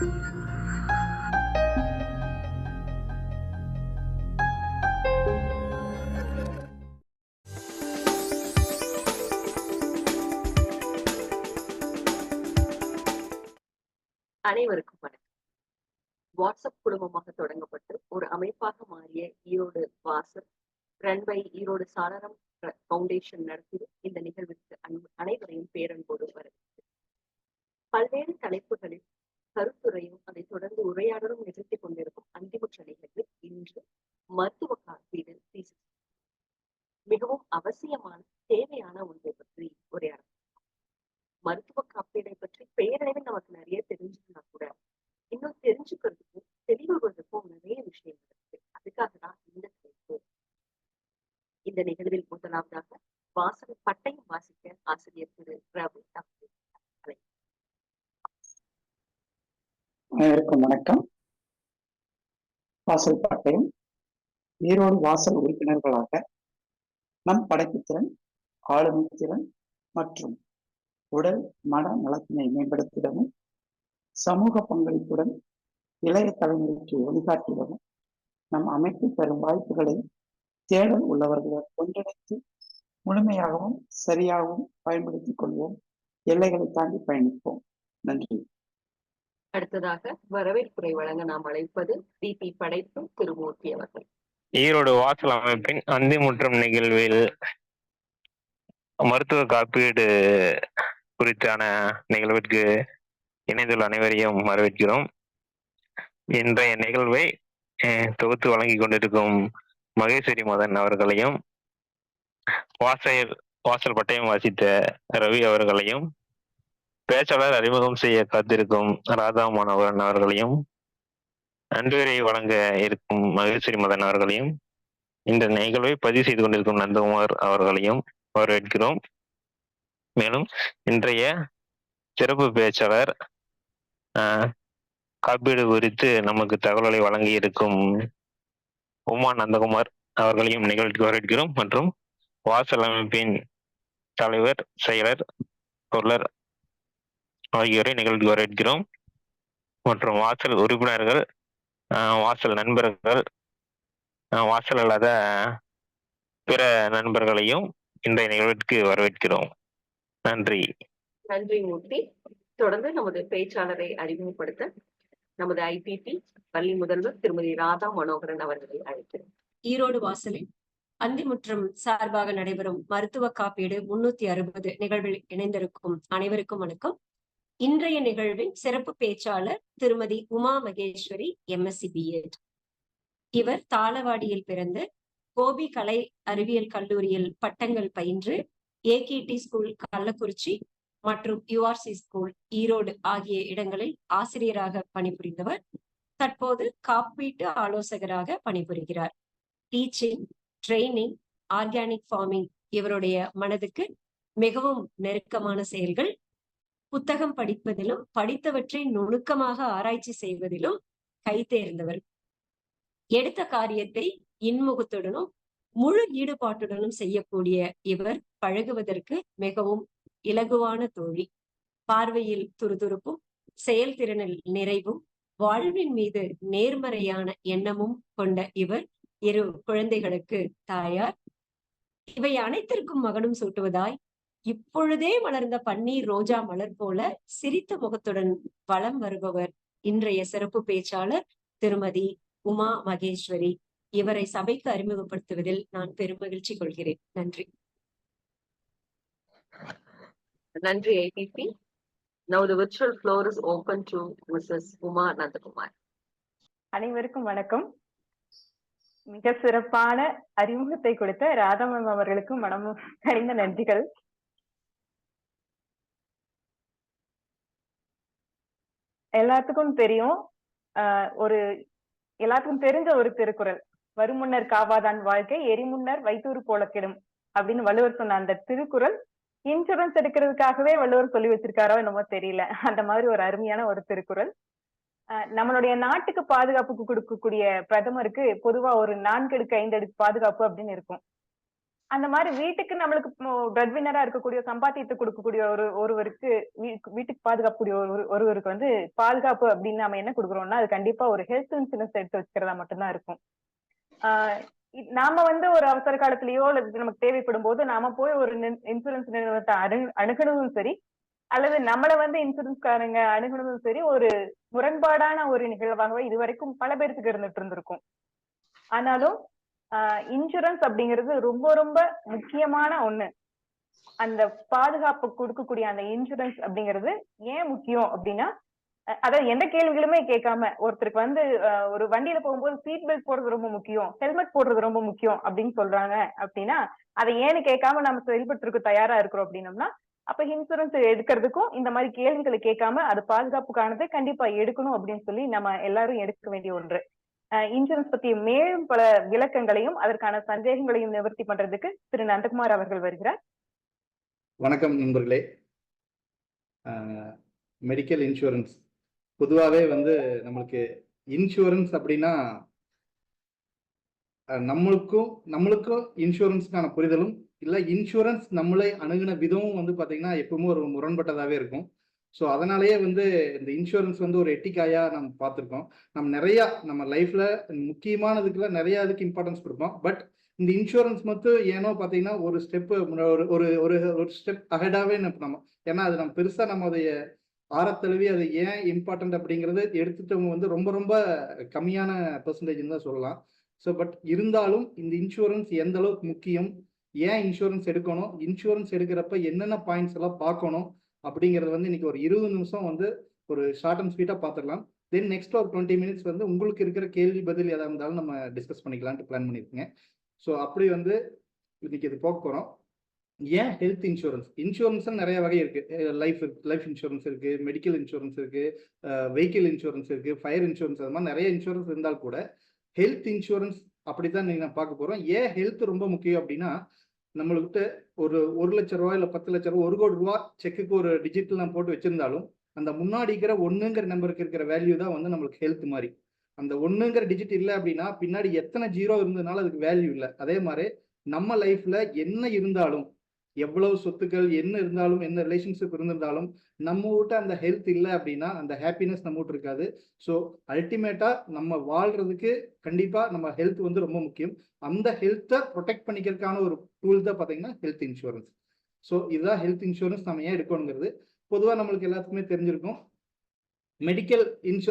அனைவருக்கும் வணக்கம். வாட்ஸ்அப் குழுமமாக தொடங்கப்பட்டு ஒரு அமைப்பாக மாறிய ஈரோடு வாசல் ரன் பை ஈரோடு சாளரம் ஃபவுண்டேஷன் நடத்தி இந்த நிகழ்விற்கு அனைவரையும் பேரன்போடு வரவேற்கிறேன். பல்வேறு தலைப்புகளில் கருத்துரையும் அதை தொடர்ந்து உரையாடலும் நிகழ்த்தி கொண்டிருக்கும் அந்திமுற்ற நிகழ்வில் இன்று மருத்துவ காப்பீடு மிகவும் அவசியமான தேவையான ஒன்றை பற்றி உரையாடலாம். மருத்துவ காப்பீடை பற்றி பெயரளவில் நமக்கு நிறைய தெரிஞ்சுக்கனா கூட இன்னும் தெரிஞ்சுக்கிறதுக்கும் தெளிவுகளுக்கும் நிறைய விஷயங்கள் இருக்கு. அதுக்காக தான் இந்த தலைப்பு. இந்த நிகழ்வில் முதலாவதாக வாசல் பட்டயம் வாசிக்க ஆசிரியர் திரு ரவி. அனைவருக்கும் வணக்கம். வாசல் பட்டயம் ஈரோடு வாசல் உறுப்பினர்களாக நம் படைப்புத்திறன், ஆளுமை திறன் மற்றும் உடல் மன நலத்தினை மேம்படுத்திடவும், சமூக பங்களிப்புடன் இளைய தலைமுறைக்கு வழிகாட்டிடவும், நம் அமைப்பு பெறும் வாய்ப்புகளை தேடல் உள்ளவர்களை ஒன்றிணைத்து முழுமையாகவும் சரியாகவும் பயன்படுத்திக் கொள்வோம். எல்லைகளை தாண்டி பயணிப்போம். நன்றி. அடுத்ததாக வரவேற்புரை வழங்க நாம் அழைப்பது டிபி படைப்பு திருமூர்த்தி அவர்கள். ஈரோடு வாசல் அமைப்பின் அந்திமுற்றம் நிகழ்வில் மருத்துவ காப்பீடு குறித்தான நிகழ்விற்கு இணைந்துள்ள அனைவரையும் வரவேற்கிறோம். இன்றைய நிகழ்வை தொகுத்து வழங்கி கொண்டிருக்கும் மகேஸ்வரி மதன் அவர்களையும், வாசல் பட்டயம் வாசித்த ரவி அவர்களையும், பேச்சாளர் அறிமுகம் செய்ய காத்திருக்கும் ராதா மனோகரன் அவர்களையும், நன்றியுரை வழங்க இருக்கும் மகேஸ்வரி மதன் அவர்களையும், இந்த நிகழ்வை பதிவு செய்து கொண்டிருக்கும் நந்தகுமார் அவர்களையும் வரவேற்கிறோம். மேலும் இன்றைய சிறப்பு பேச்சாளர் காப்பீடு குறித்து நமக்கு தகவல்களை வழங்கி இருக்கும் உமா நந்தகுமார் அவர்களையும் நிகழ்ச்சிக்கு வரவேற்கிறோம். மற்றும் வாசல் அமைப்பின் தலைவர், செயலர், பொருளர் ஆகியோரை நிகழ்ச்சிக்கு வரவேற்கிறோம். மற்றும் வாசல் உறுப்பினர்கள், வாசல் நண்பர்கள், வாசல் அல்லாத பிற நண்பர்களையும் இன்றைய நிகழ்ச்சிக்கு வரவேற்கிறோம். நன்றி. நன்றி மூர்த்தி. தொடர்ந்து நமது பேச்சாளரை அறிமுகப்படுத்த நமது ஐபிபி பள்ளி முதல்வர் திருமதி ராதா மனோகரன் அவர்களை அழைக்கிறோம். ஈரோடு வாசலில் அந்திமுற்றம் சார்பாக நடைபெறும் மருத்துவ காப்பீடு 360 நிகழ்வில் இணைந்திருக்கும் அனைவருக்கும் வணக்கம். இன்றைய நிகழ்வில் சிறப்பு பேச்சாளர் திருமதி உமா மகேஸ்வரி, MSc BEd. இவர் தாளவாடியில் பிறந்து கோபி கலை அறிவியல் கல்லூரியில் பட்டங்கள் பயின்று AKT ஸ்கூல் கள்ளக்குறிச்சி மற்றும் URC ஸ்கூல் ஈரோடு ஆகிய இடங்களில் ஆசிரியராக பணிபுரிந்தவர். தற்போது காப்பீட்டு ஆலோசகராக பணிபுரிகிறார். டீச்சிங், ட்ரைனிங், ஆர்கானிக் ஃபார்மிங் இவருடைய மனதுக்கு மிகவும் நெருக்கமான செயல்கள். புத்தகம் படிப்பதிலும் படித்தவற்றை நுணுக்கமாக ஆராய்ச்சி செய்வதிலும் கைதேர்ந்தவர். எடுத்த காரியத்தை இன்முகத்துடனும் முழு ஈடுபாட்டுடனும் செய்யக்கூடிய இவர் பழகுவதற்கு மிகவும் இலகுவான தோழி. பார்வையில் துருதுருப்பும், செயல்திறனில் நிறைவும், வாழ்வின் மீது நேர்மறையான எண்ணமும் கொண்ட இவர் 2 குழந்தைகளுக்கு தாயார். இவை அனைத்திற்கும் மகனும் சூட்டுவதாய் இப்பொழுதே மலர்ந்த பன்னீர் ரோஜா மலர் போல சிரித்த முகத்துடன் வலம் வருபவர் இன்றைய சிறப்பு பேச்சாளர் திருமதி உமா மகேஸ்வரி. இவரை சபைக்கு அறிமுகப்படுத்துவதில் நான் பெருமகிழ்ச்சி கொள்கிறேன். நன்றி. நன்றி IPP. Now the virtual floor is open to Mrs. Uma Nandakumar. அனைவருக்கும் வணக்கம். மிக சிறப்பான அறிமுகத்தை கொடுத்த ராதா மேம் அவர்களுக்கும் மனமும் கனிந்த நன்றிகள். எல்லாத்துக்கும் தெரியும், எல்லாத்துக்கும் தெரிஞ்ச ஒரு திருக்குறள், வருமுன்னர் காவாதான் வாழ்க்கை எரிமுன்னர் வைத்தூறு போல கெடும் அப்படின்னு வள்ளுவர் சொன்ன அந்த திருக்குறள் இன்சூரன்ஸ் எடுக்கிறதுக்காகவே வள்ளுவர் சொல்லி வச்சிருக்காரோ என்னமோ தெரியல. அந்த மாதிரி ஒரு அருமையான ஒரு திருக்குறள். நம்மளுடைய நாட்டுக்கு பாதுகாப்புக்கு கொடுக்கக்கூடிய பிரதமருக்கு பொதுவா ஒரு 4 அடுக்கு 5 அடுக்கு பாதுகாப்பு அப்படின்னு இருக்கும். அந்த மாதிரி வீட்டுக்கு நம்மளுக்கு பிரெட் வின்னரா இருக்கக்கூடிய சம்பாத்தியத்தை கொடுக்கக்கூடிய ஒருவருக்கு வீட்டுக்கு பாதுகாக்கக்கூடிய ஒருவருக்கு வந்து பாதுகாப்பு அப்படின்னு நம்ம என்ன கொடுக்குறோம்னா அது கண்டிப்பா ஒரு ஹெல்த் இன்சூரன்ஸ் எடுத்து வச்சுக்கிறதா மட்டும்தான் இருக்கும். நாம வந்து ஒரு அவசர காலத்திலயோ நமக்கு தேவைப்படும் போது நாம போய் ஒரு இன்சூரன்ஸ் நிறுவனத்தை அணுகணும் சரி, அல்லது நம்மள வந்து இன்சூரன்ஸ்காரங்க அணுகணும் சரி, ஒரு முரண்பாடான ஒரு நிகழ்வாகவே இதுவரைக்கும் பல பேருக்கு இருந்திருக்கும். ஆனாலும் இன்சூரன்ஸ் அப்படிங்கிறது ரொம்ப ரொம்ப முக்கியமான ஒண்ணு. அந்த பாதுகாப்பு கொடுக்கக்கூடிய அந்த இன்சூரன்ஸ் அப்படிங்கிறது ஏன் முக்கியம் அப்படின்னா, அதாவது எந்த கேள்விகளுமே கேட்காம ஒருத்தருக்கு வந்து ஒரு வண்டியில போகும்போது சீட் பெல்ட் போடுறது ரொம்ப முக்கியம், ஹெல்மெட் போடுறது ரொம்ப முக்கியம் அப்படின்னு சொல்றாங்க அப்படின்னா, அதை ஏன்னு கேட்காம நம்ம செயல்படுறதுக்கு தயாரா இருக்கிறோம் அப்படின்னம்னா, அப்ப இன்சூரன்ஸ் எடுக்கிறதுக்கும் இந்த மாதிரி கேள்விகளை கேட்காம அது பாதுகாப்புக்கானதை கண்டிப்பா எடுக்கணும் அப்படின்னு சொல்லி நம்ம எல்லாரும் எடுக்க வேண்டிய ஒன்று. இன்சூரன்ஸ் பத்தி மேலும் பல விளக்கங்களையும் அதற்கான சந்தேகங்களையும் நிவர்த்தி பண்றதுக்கு திரு நந்தகுமார் அவர்கள் வருகிறார். வணக்கம் நண்பர்களே. மெடிக்கல் இன்சூரன்ஸ் பொதுவாகவே வந்து நம்மளுக்கு இன்சூரன்ஸ் அப்படின்னா நம்மளுக்கும் இன்சூரன்ஸ்க்கான புரிதலும் இல்லை, இன்சூரன்ஸ் நம்மளை அணுகின விதமும் வந்து பார்த்தீங்கன்னா எப்பவுமே ஒரு முரண்பட்டதாகவே இருக்கும். ஸோ அதனாலேயே வந்து இந்த இன்சூரன்ஸ் வந்து ஒரு எட்டிக்காயாக நம்ம பார்த்துருக்கோம். நம்ம லைஃப்ல முக்கியமானதுக்குள்ள நிறைய அதுக்கு இம்பார்ட்டன்ஸ் கொடுப்போம். பட் இந்த இன்சூரன்ஸ் மட்டும் ஏனோ பார்த்தீங்கன்னா ஒரு ஸ்டெப்பு ஒரு ஸ்டெப் அஹெடாகவே நம்ம, ஏன்னா அது நம்ம பெருசாக நம்ம அதை ஆரத்தழுவி அது ஏன் இம்பார்ட்டன்ட் அப்படிங்கிறது எடுத்துட்டவங்க வந்து ரொம்ப ரொம்ப கம்மியான பெர்சன்டேஜ்னு தான் சொல்லலாம். ஸோ பட் இருந்தாலும் இந்த இன்சூரன்ஸ் எந்த அளவுக்கு முக்கியம், ஏன் இன்சூரன்ஸ் எடுக்கணும், இன்சூரன்ஸ் எடுக்கிறப்ப என்னென்ன பாயிண்ட்ஸ் எல்லாம் பார்க்கணும் அப்படிங்கிறது வந்து இன்னைக்கு ஒரு 20 நிமிஷம் வந்து ஒரு ஷார்ட் அண்ட் ஸ்வீட்டாக பார்த்துடலாம். தென் நெக்ஸ்ட் ஒரு 20 மினிட்ஸ் வந்து உங்களுக்கு இருக்கிற கேள்வி பதில் எதாக இருந்தாலும் நம்ம டிஸ்கஸ் பண்ணிக்கலான்ட்டு பிளான் பண்ணியிருக்கேங்க. ஸோ அப்படி வந்து இன்னைக்கு இது போக போகிறோம். ஏன் ஹெல்த் இன்சூரன்ஸ்? இன்சூரன்ஸ் நிறைய வகை இருக்கு. லைஃப் இன்சூரன்ஸ் இருக்கு, மெடிக்கல் இன்சூரன்ஸ் இருக்கு, வெஹிக்கிள் இன்சூரன்ஸ் இருக்கு, ஃபயர் இன்சூரன்ஸ், அது மாதிரி நிறைய இன்சூரன்ஸ் இருந்தால் கூட ஹெல்த் இன்சூரன்ஸ் அப்படித்தான் நீங்க பார்க்க போறோம். ஏன் ஹெல்த் ரொம்ப முக்கியம் அப்படின்னா, நம்மளுக்கிட்ட ஒரு 1 லட்ச ரூபாய் இல்லை 10 லட்ச ரூபாய் 1 கோடி ரூபாய் செக்குக்கு ஒரு டிஜிட்டல் நம்ம போட்டு வச்சிருந்தாலும் அந்த முன்னாடி இருக்கிற 1ங்கிற நம்பருக்கு இருக்கிற வேல்யூ தான் வந்து நம்மளுக்கு ஹெல்த் மாதிரி. அந்த 1ங்கிற டிஜிட் இல்லை அப்படின்னா பின்னாடி எத்தனை ஜீரோ இருந்ததுனால அதுக்கு வேல்யூ இல்லை. அதே மாதிரி நம்ம லைஃப்ல என்ன இருந்தாலும், எவ்வளவு சொத்துக்கள் என்ன இருந்தாலும், என்ன ரிலேஷன்ஷிப் இருந்திருந்தாலும், நம்ம கிட்ட அந்த ஹெல்த் இல்லை அப்படின்னா அந்த ஹாப்பினஸ் நம்ம கிட்ட இருக்காது. ஸோ அல்டிமேட்டா நம்ம வாழ்றதுக்கு கண்டிப்பா நம்ம ஹெல்த் வந்து ரொம்ப முக்கியம். அந்த ஹெல்த்தை ப்ரொடெக்ட் பண்ணிக்கிறதுக்கான ஒரு டூல் தான் பார்த்தீங்கன்னா ஹெல்த் இன்சூரன்ஸ். ஸோ இதுதான் ஹெல்த் இன்சூரன்ஸ் நம்ம ஏன் எடுக்கணுங்கிறது பொதுவாக நம்மளுக்கு எல்லாத்துக்குமே தெரிஞ்சிருக்கும். மெடிக்கல்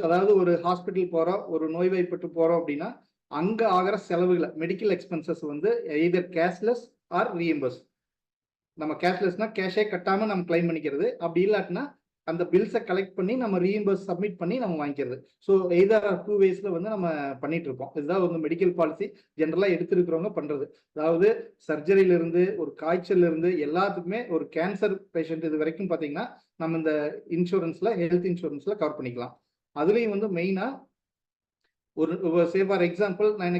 அதாவது ஒரு ஹாஸ்பிட்டல் போறோம், ஒரு நோய்வாய்ப்பட்டு போறோம் அப்படின்னா அங்க ஆகிற செலவுகளை, மெடிக்கல் எக்ஸ்பென்சஸ் வந்து எய்தர் கேஷ்லெஸ் ஆர் ரீஎம்பர்ஸ். நம்ம கேஷ்லெஸ்னா கேஷே கட்டாம நம்ம கிளைம் பண்ணிக்கிறது, அப்படி இல்லாட்டினா அந்த பில்ஸை கலெக்ட் பண்ணி நம்ம ரீஎம்பர்ஸ் சப்மிட் பண்ணி நம்ம வாங்கிக்கிறது. ஸோ எய்தர் 2 வேஸ்ல வந்து நம்ம பண்ணிட்டு இருப்போம். இதுதான் வந்து மெடிக்கல் பாலிசி ஜென்ரலா எடுத்திருக்கிறவங்க பண்றது. அதாவது சர்ஜரியில இருந்து ஒரு காய்ச்சல் இருந்து எல்லாத்துக்குமே, ஒரு கேன்சர் பேஷண்ட் இது வரைக்கும் பாத்தீங்கன்னா நம்ம இந்த இன்சூரன்ஸ்ல, ஹெல்த் இன்சூரன்ஸ்ல கவர் பண்ணிக்கலாம். அதுலயும் வந்து மெயினா ஒரு சே ஃபார் எக்ஸாம்பிள், நான்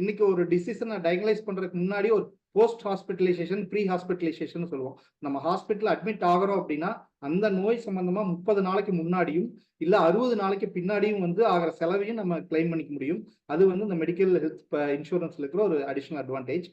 இன்னைக்கு ஒரு டிசீஸை நான் டயக்னைஸ் பண்றதுக்கு முன்னாடி ஒரு போஸ்ட் ஹாஸ்பிட்டலைசேஷன், ப்ரீ ஹாஸ்பிட்டலைசேஷன் சொல்லுவோம். நம்ம ஹாஸ்பிட்டல் அட்மிட் ஆகிறோம் அப்படின்னா அந்த நோய் சம்பந்தமா 30 நாளைக்கு முன்னாடியும் இல்ல 60 நாளைக்கு பின்னாடியும் வந்து ஆகிற செலவையும் நம்ம கிளைம் பண்ணிக்க முடியும். அது வந்து இந்த மெடிக்கல் ஹெல்த் இன்சூரன்ஸ்ல இருக்கிற ஒரு அடிஷனல் அட்வான்டேஜ்.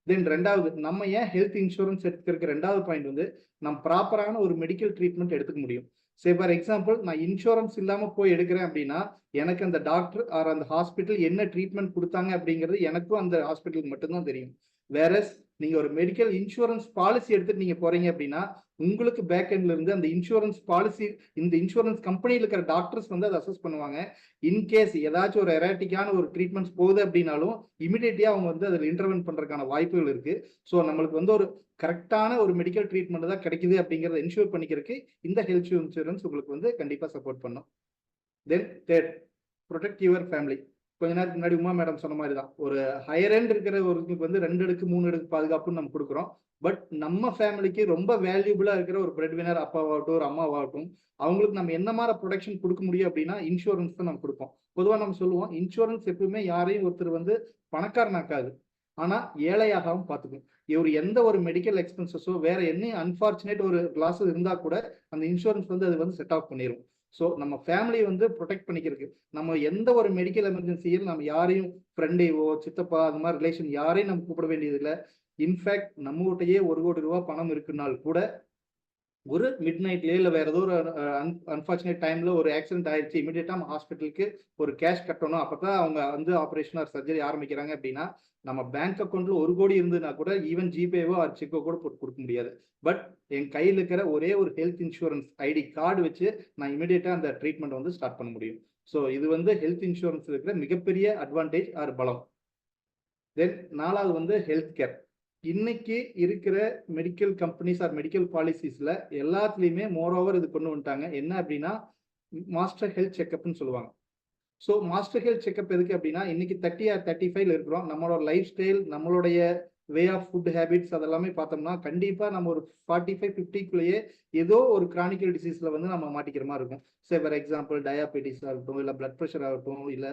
தென் ரெண்டாவது, நம்ம ஏன் ஹெல்த் இன்சூரன்ஸ் எடுத்துக்கிறதுக்கு ரெண்டாவது பாயிண்ட் வந்து நம்ம ப்ராப்பரான ஒரு மெடிக்கல் ட்ரீட்மெண்ட் எடுத்துக்க முடியும். சே ஃபார் எக்ஸாம்பிள், நான் இன்சூரன்ஸ் இல்லாம போய் எடுக்கிறேன் அப்படின்னா எனக்கு அந்த டாக்டர் ஆர் அந்த ஹாஸ்பிட்டல் என்ன ட்ரீட்மெண்ட் கொடுத்தாங்க அப்படிங்கிறது எனக்கும் அந்த ஹாஸ்பிட்டலுக்கு மட்டும்தான் தெரியும். வேறஸ் நீங்க ஒரு மெடிக்கல் இன்சூரன்ஸ் பாலிசி எடுத்துட்டு நீங்க போறீங்க அப்படின்னா உங்களுக்கு பேக் எண்ட்ல இருந்து அந்த இன்சூரன்ஸ் பாலிசி, இந்த இன்சூரன்ஸ் கம்பெனியில் இருக்கிற டாக்டர்ஸ் வந்து அதை அசஸ் பண்ணுவாங்க. இன்கேஸ் ஏதாச்சும் ஒரு எராட்டிக்கான ஒரு ட்ரீட்மெண்ட்ஸ் போகுது அப்படின்னாலும் இமிடியேட்டியா அவங்க வந்து அதில் இன்டர்வென்ட் பண்றதுக்கான வாய்ப்புகள் இருக்கு. ஸோ நம்மளுக்கு வந்து ஒரு கரெக்டான ஒரு மெடிக்கல் ட்ரீட்மெண்ட் தான் கிடைக்குது அப்படிங்கிறத இன்ஷூர் பண்ணிக்கிறதுக்கு இந்த ஹெல்த் இன்சூரன்ஸ் உங்களுக்கு வந்து கண்டிப்பா சப்போர்ட் பண்ணும். Then third, protect your family. கொஞ்ச நேரத்துக்கு முன்னாடி உமா மேடம் சொன்ன மாதிரி தான், ஒரு ஹையர் எண்ட் இருக்கிற ஒருத்தருக்கு வந்து 2 அடுக்கு 3 அடுக்கு பாதுகாப்புன்னு நம்ம கொடுக்குறோம். பட் நம்ம ஃபேமிலிக்கு ரொம்ப வேல்யூபிளா இருக்கிற ஒரு பிரெட் வினர் அப்பாவாகட்டும் ஒரு அம்மாவாகட்டும், அவங்களுக்கு நம்ம என்ன மாதிரி ப்ரொடெக்ஷன் கொடுக்க முடியும் அப்படின்னா இன்சூரன்ஸ் தான் நம்ம கொடுப்போம். பொதுவாக நம்ம சொல்லுவோம், இன்சூரன்ஸ் எப்பவுமே யாரையும் ஒருத்தர் வந்து பணக்காரனாக்காது, ஆனா ஏழையாகவும் பார்த்துக்கும். இவர் எந்த ஒரு மெடிக்கல் எக்ஸ்பென்சஸோ வேற என்ன அன்பார்ச்சுனேட் ஒரு லாஸ் இருந்தா கூட அந்த இன்சூரன்ஸ் வந்து அது வந்து செட் ஆஃப் பண்ணிடும். ஸோ நம்ம ஃபேமிலியை வந்து ப்ரொடெக்ட் பண்ணிக்கிறதுக்கு நம்ம எந்த ஒரு மெடிக்கல் எமர்ஜென்சியில் நம்ம யாரையும் ஃப்ரெண்டையோ சித்தப்பா அது மாதிரி ரிலேஷன் யாரையும் நம்ம கூப்பிட வேண்டியதில்லை. இன்ஃபேக்ட் நம்ம கிட்டயே 1 கோடி ரூபாய் பணம் இருக்குனால் கூட ஒரு மிட் நைட்லயே இல்லை வேற ஏதோ ஒரு அன்பார்ச்சுனேட் டைம்ல ஒரு ஆக்சிடென்ட் ஆயிடுச்சு, இமீடியட்டா நம்ம ஹாஸ்பிட்டலுக்கு ஒரு கேஷ் கட்டணும், அப்பதான் அவங்க வந்து ஆப்ரேஷன் ஆர் சர்ஜரி ஆரம்பிக்கிறாங்க அப்படின்னா நம்ம பேங்க் அக்கௌண்ட்ல 1 கோடி இருந்ததுன்னா கூட ஈவன் ஜிபேவோ ஆர் செக்கோ கூட போட்டு கொடுக்க முடியாது. பட் என் கையில் இருக்கிற ஒரே ஒரு ஹெல்த் இன்சூரன்ஸ் ஐடி கார்டு வச்சு நான் இமீடியட்டா அந்த ட்ரீட்மெண்ட் வந்து ஸ்டார்ட் பண்ண முடியும். ஸோ இது வந்து ஹெல்த் இன்சூரன்ஸ் இருக்கிற மிகப்பெரிய அட்வான்டேஜ் ஆர் பலம். தென் 4வது வந்து ஹெல்த் கேர். இன்னைக்கு இருக்கிற மெடிக்கல் கம்பெனிஸ் ஆர் மெடிக்கல் பாலிசிஸ்ல எல்லாத்துலயுமே மோரோவர் இது கொண்டு வந்துட்டாங்க. என்ன அப்படின்னா மாஸ்டர் ஹெல்த் செக்அப்னு சொல்லுவாங்க. ஸோ மாஸ்டர் ஹெல்த் செக்அப் எதுக்கு அப்படின்னா இன்னைக்கு 30 or 35 இருக்கிறோம். நம்மளோட லைஃப் ஸ்டைல், நம்மளுடைய வே ஆஃப் ஃபுட் ஹேபிட்ஸ் அதெல்லாமே பார்த்தோம்னா கண்டிப்பா நம்ம ஒரு 45-50க்குள்ளேயே ஏதோ ஒரு கிரானிக்கல் டிசீஸ்ல வந்து நம்ம மாட்டிக்கிற மாதிரி இருக்கும். சே ஃபார் எக்ஸாம்பிள் டயாபெட்டிஸ் ஆகட்டும், இல்லை பிளட் ப்ரெஷர் ஆகட்டும், இல்லை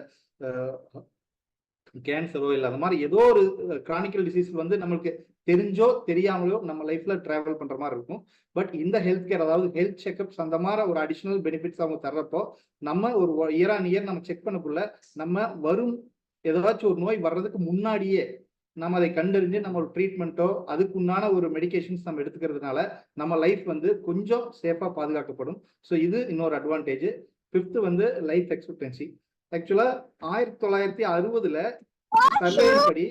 கேன்சரோ, இல்லை அந்த மாதிரி ஏதோ ஒரு கிரானிக்கல் டிசீஸ் வந்து நம்மளுக்கு தெரிஞ்சோ தெரியாமலோ நம்ம லைஃப்ல டிராவல் பண்ற மாதிரி இருக்கும். பட் இந்த ஹெல்த் கேர், அதாவது ஹெல்த் செக்அப்ஸ் அந்த மாதிரி ஒரு அடிஷனல் பெனிஃபிட்ஸ் அவங்க தர்றப்போ நம்ம ஒரு இயர் ஆன் இயர் நம்ம செக் பண்ணக்குள்ள நம்ம வரும் ஏதாச்சும் ஒரு நோய் வர்றதுக்கு முன்னாடியே நம்ம அதை கண்டறிஞ்சு நம்ம ஒரு ட்ரீட்மெண்ட்டோ அதுக்குண்டான ஒரு மெடிகேஷன்ஸ் நம்ம எடுத்துக்கிறதுனால நம்ம லைஃப் வந்து கொஞ்சம் சேஃபா பாதுகாக்கப்படும். ஸோ இது இன்னொரு அட்வான்டேஜ். 5th வந்து லைஃப் எக்ஸ்பெக்டன்சி. ஆக்சுவலா 1960 சர்வே படி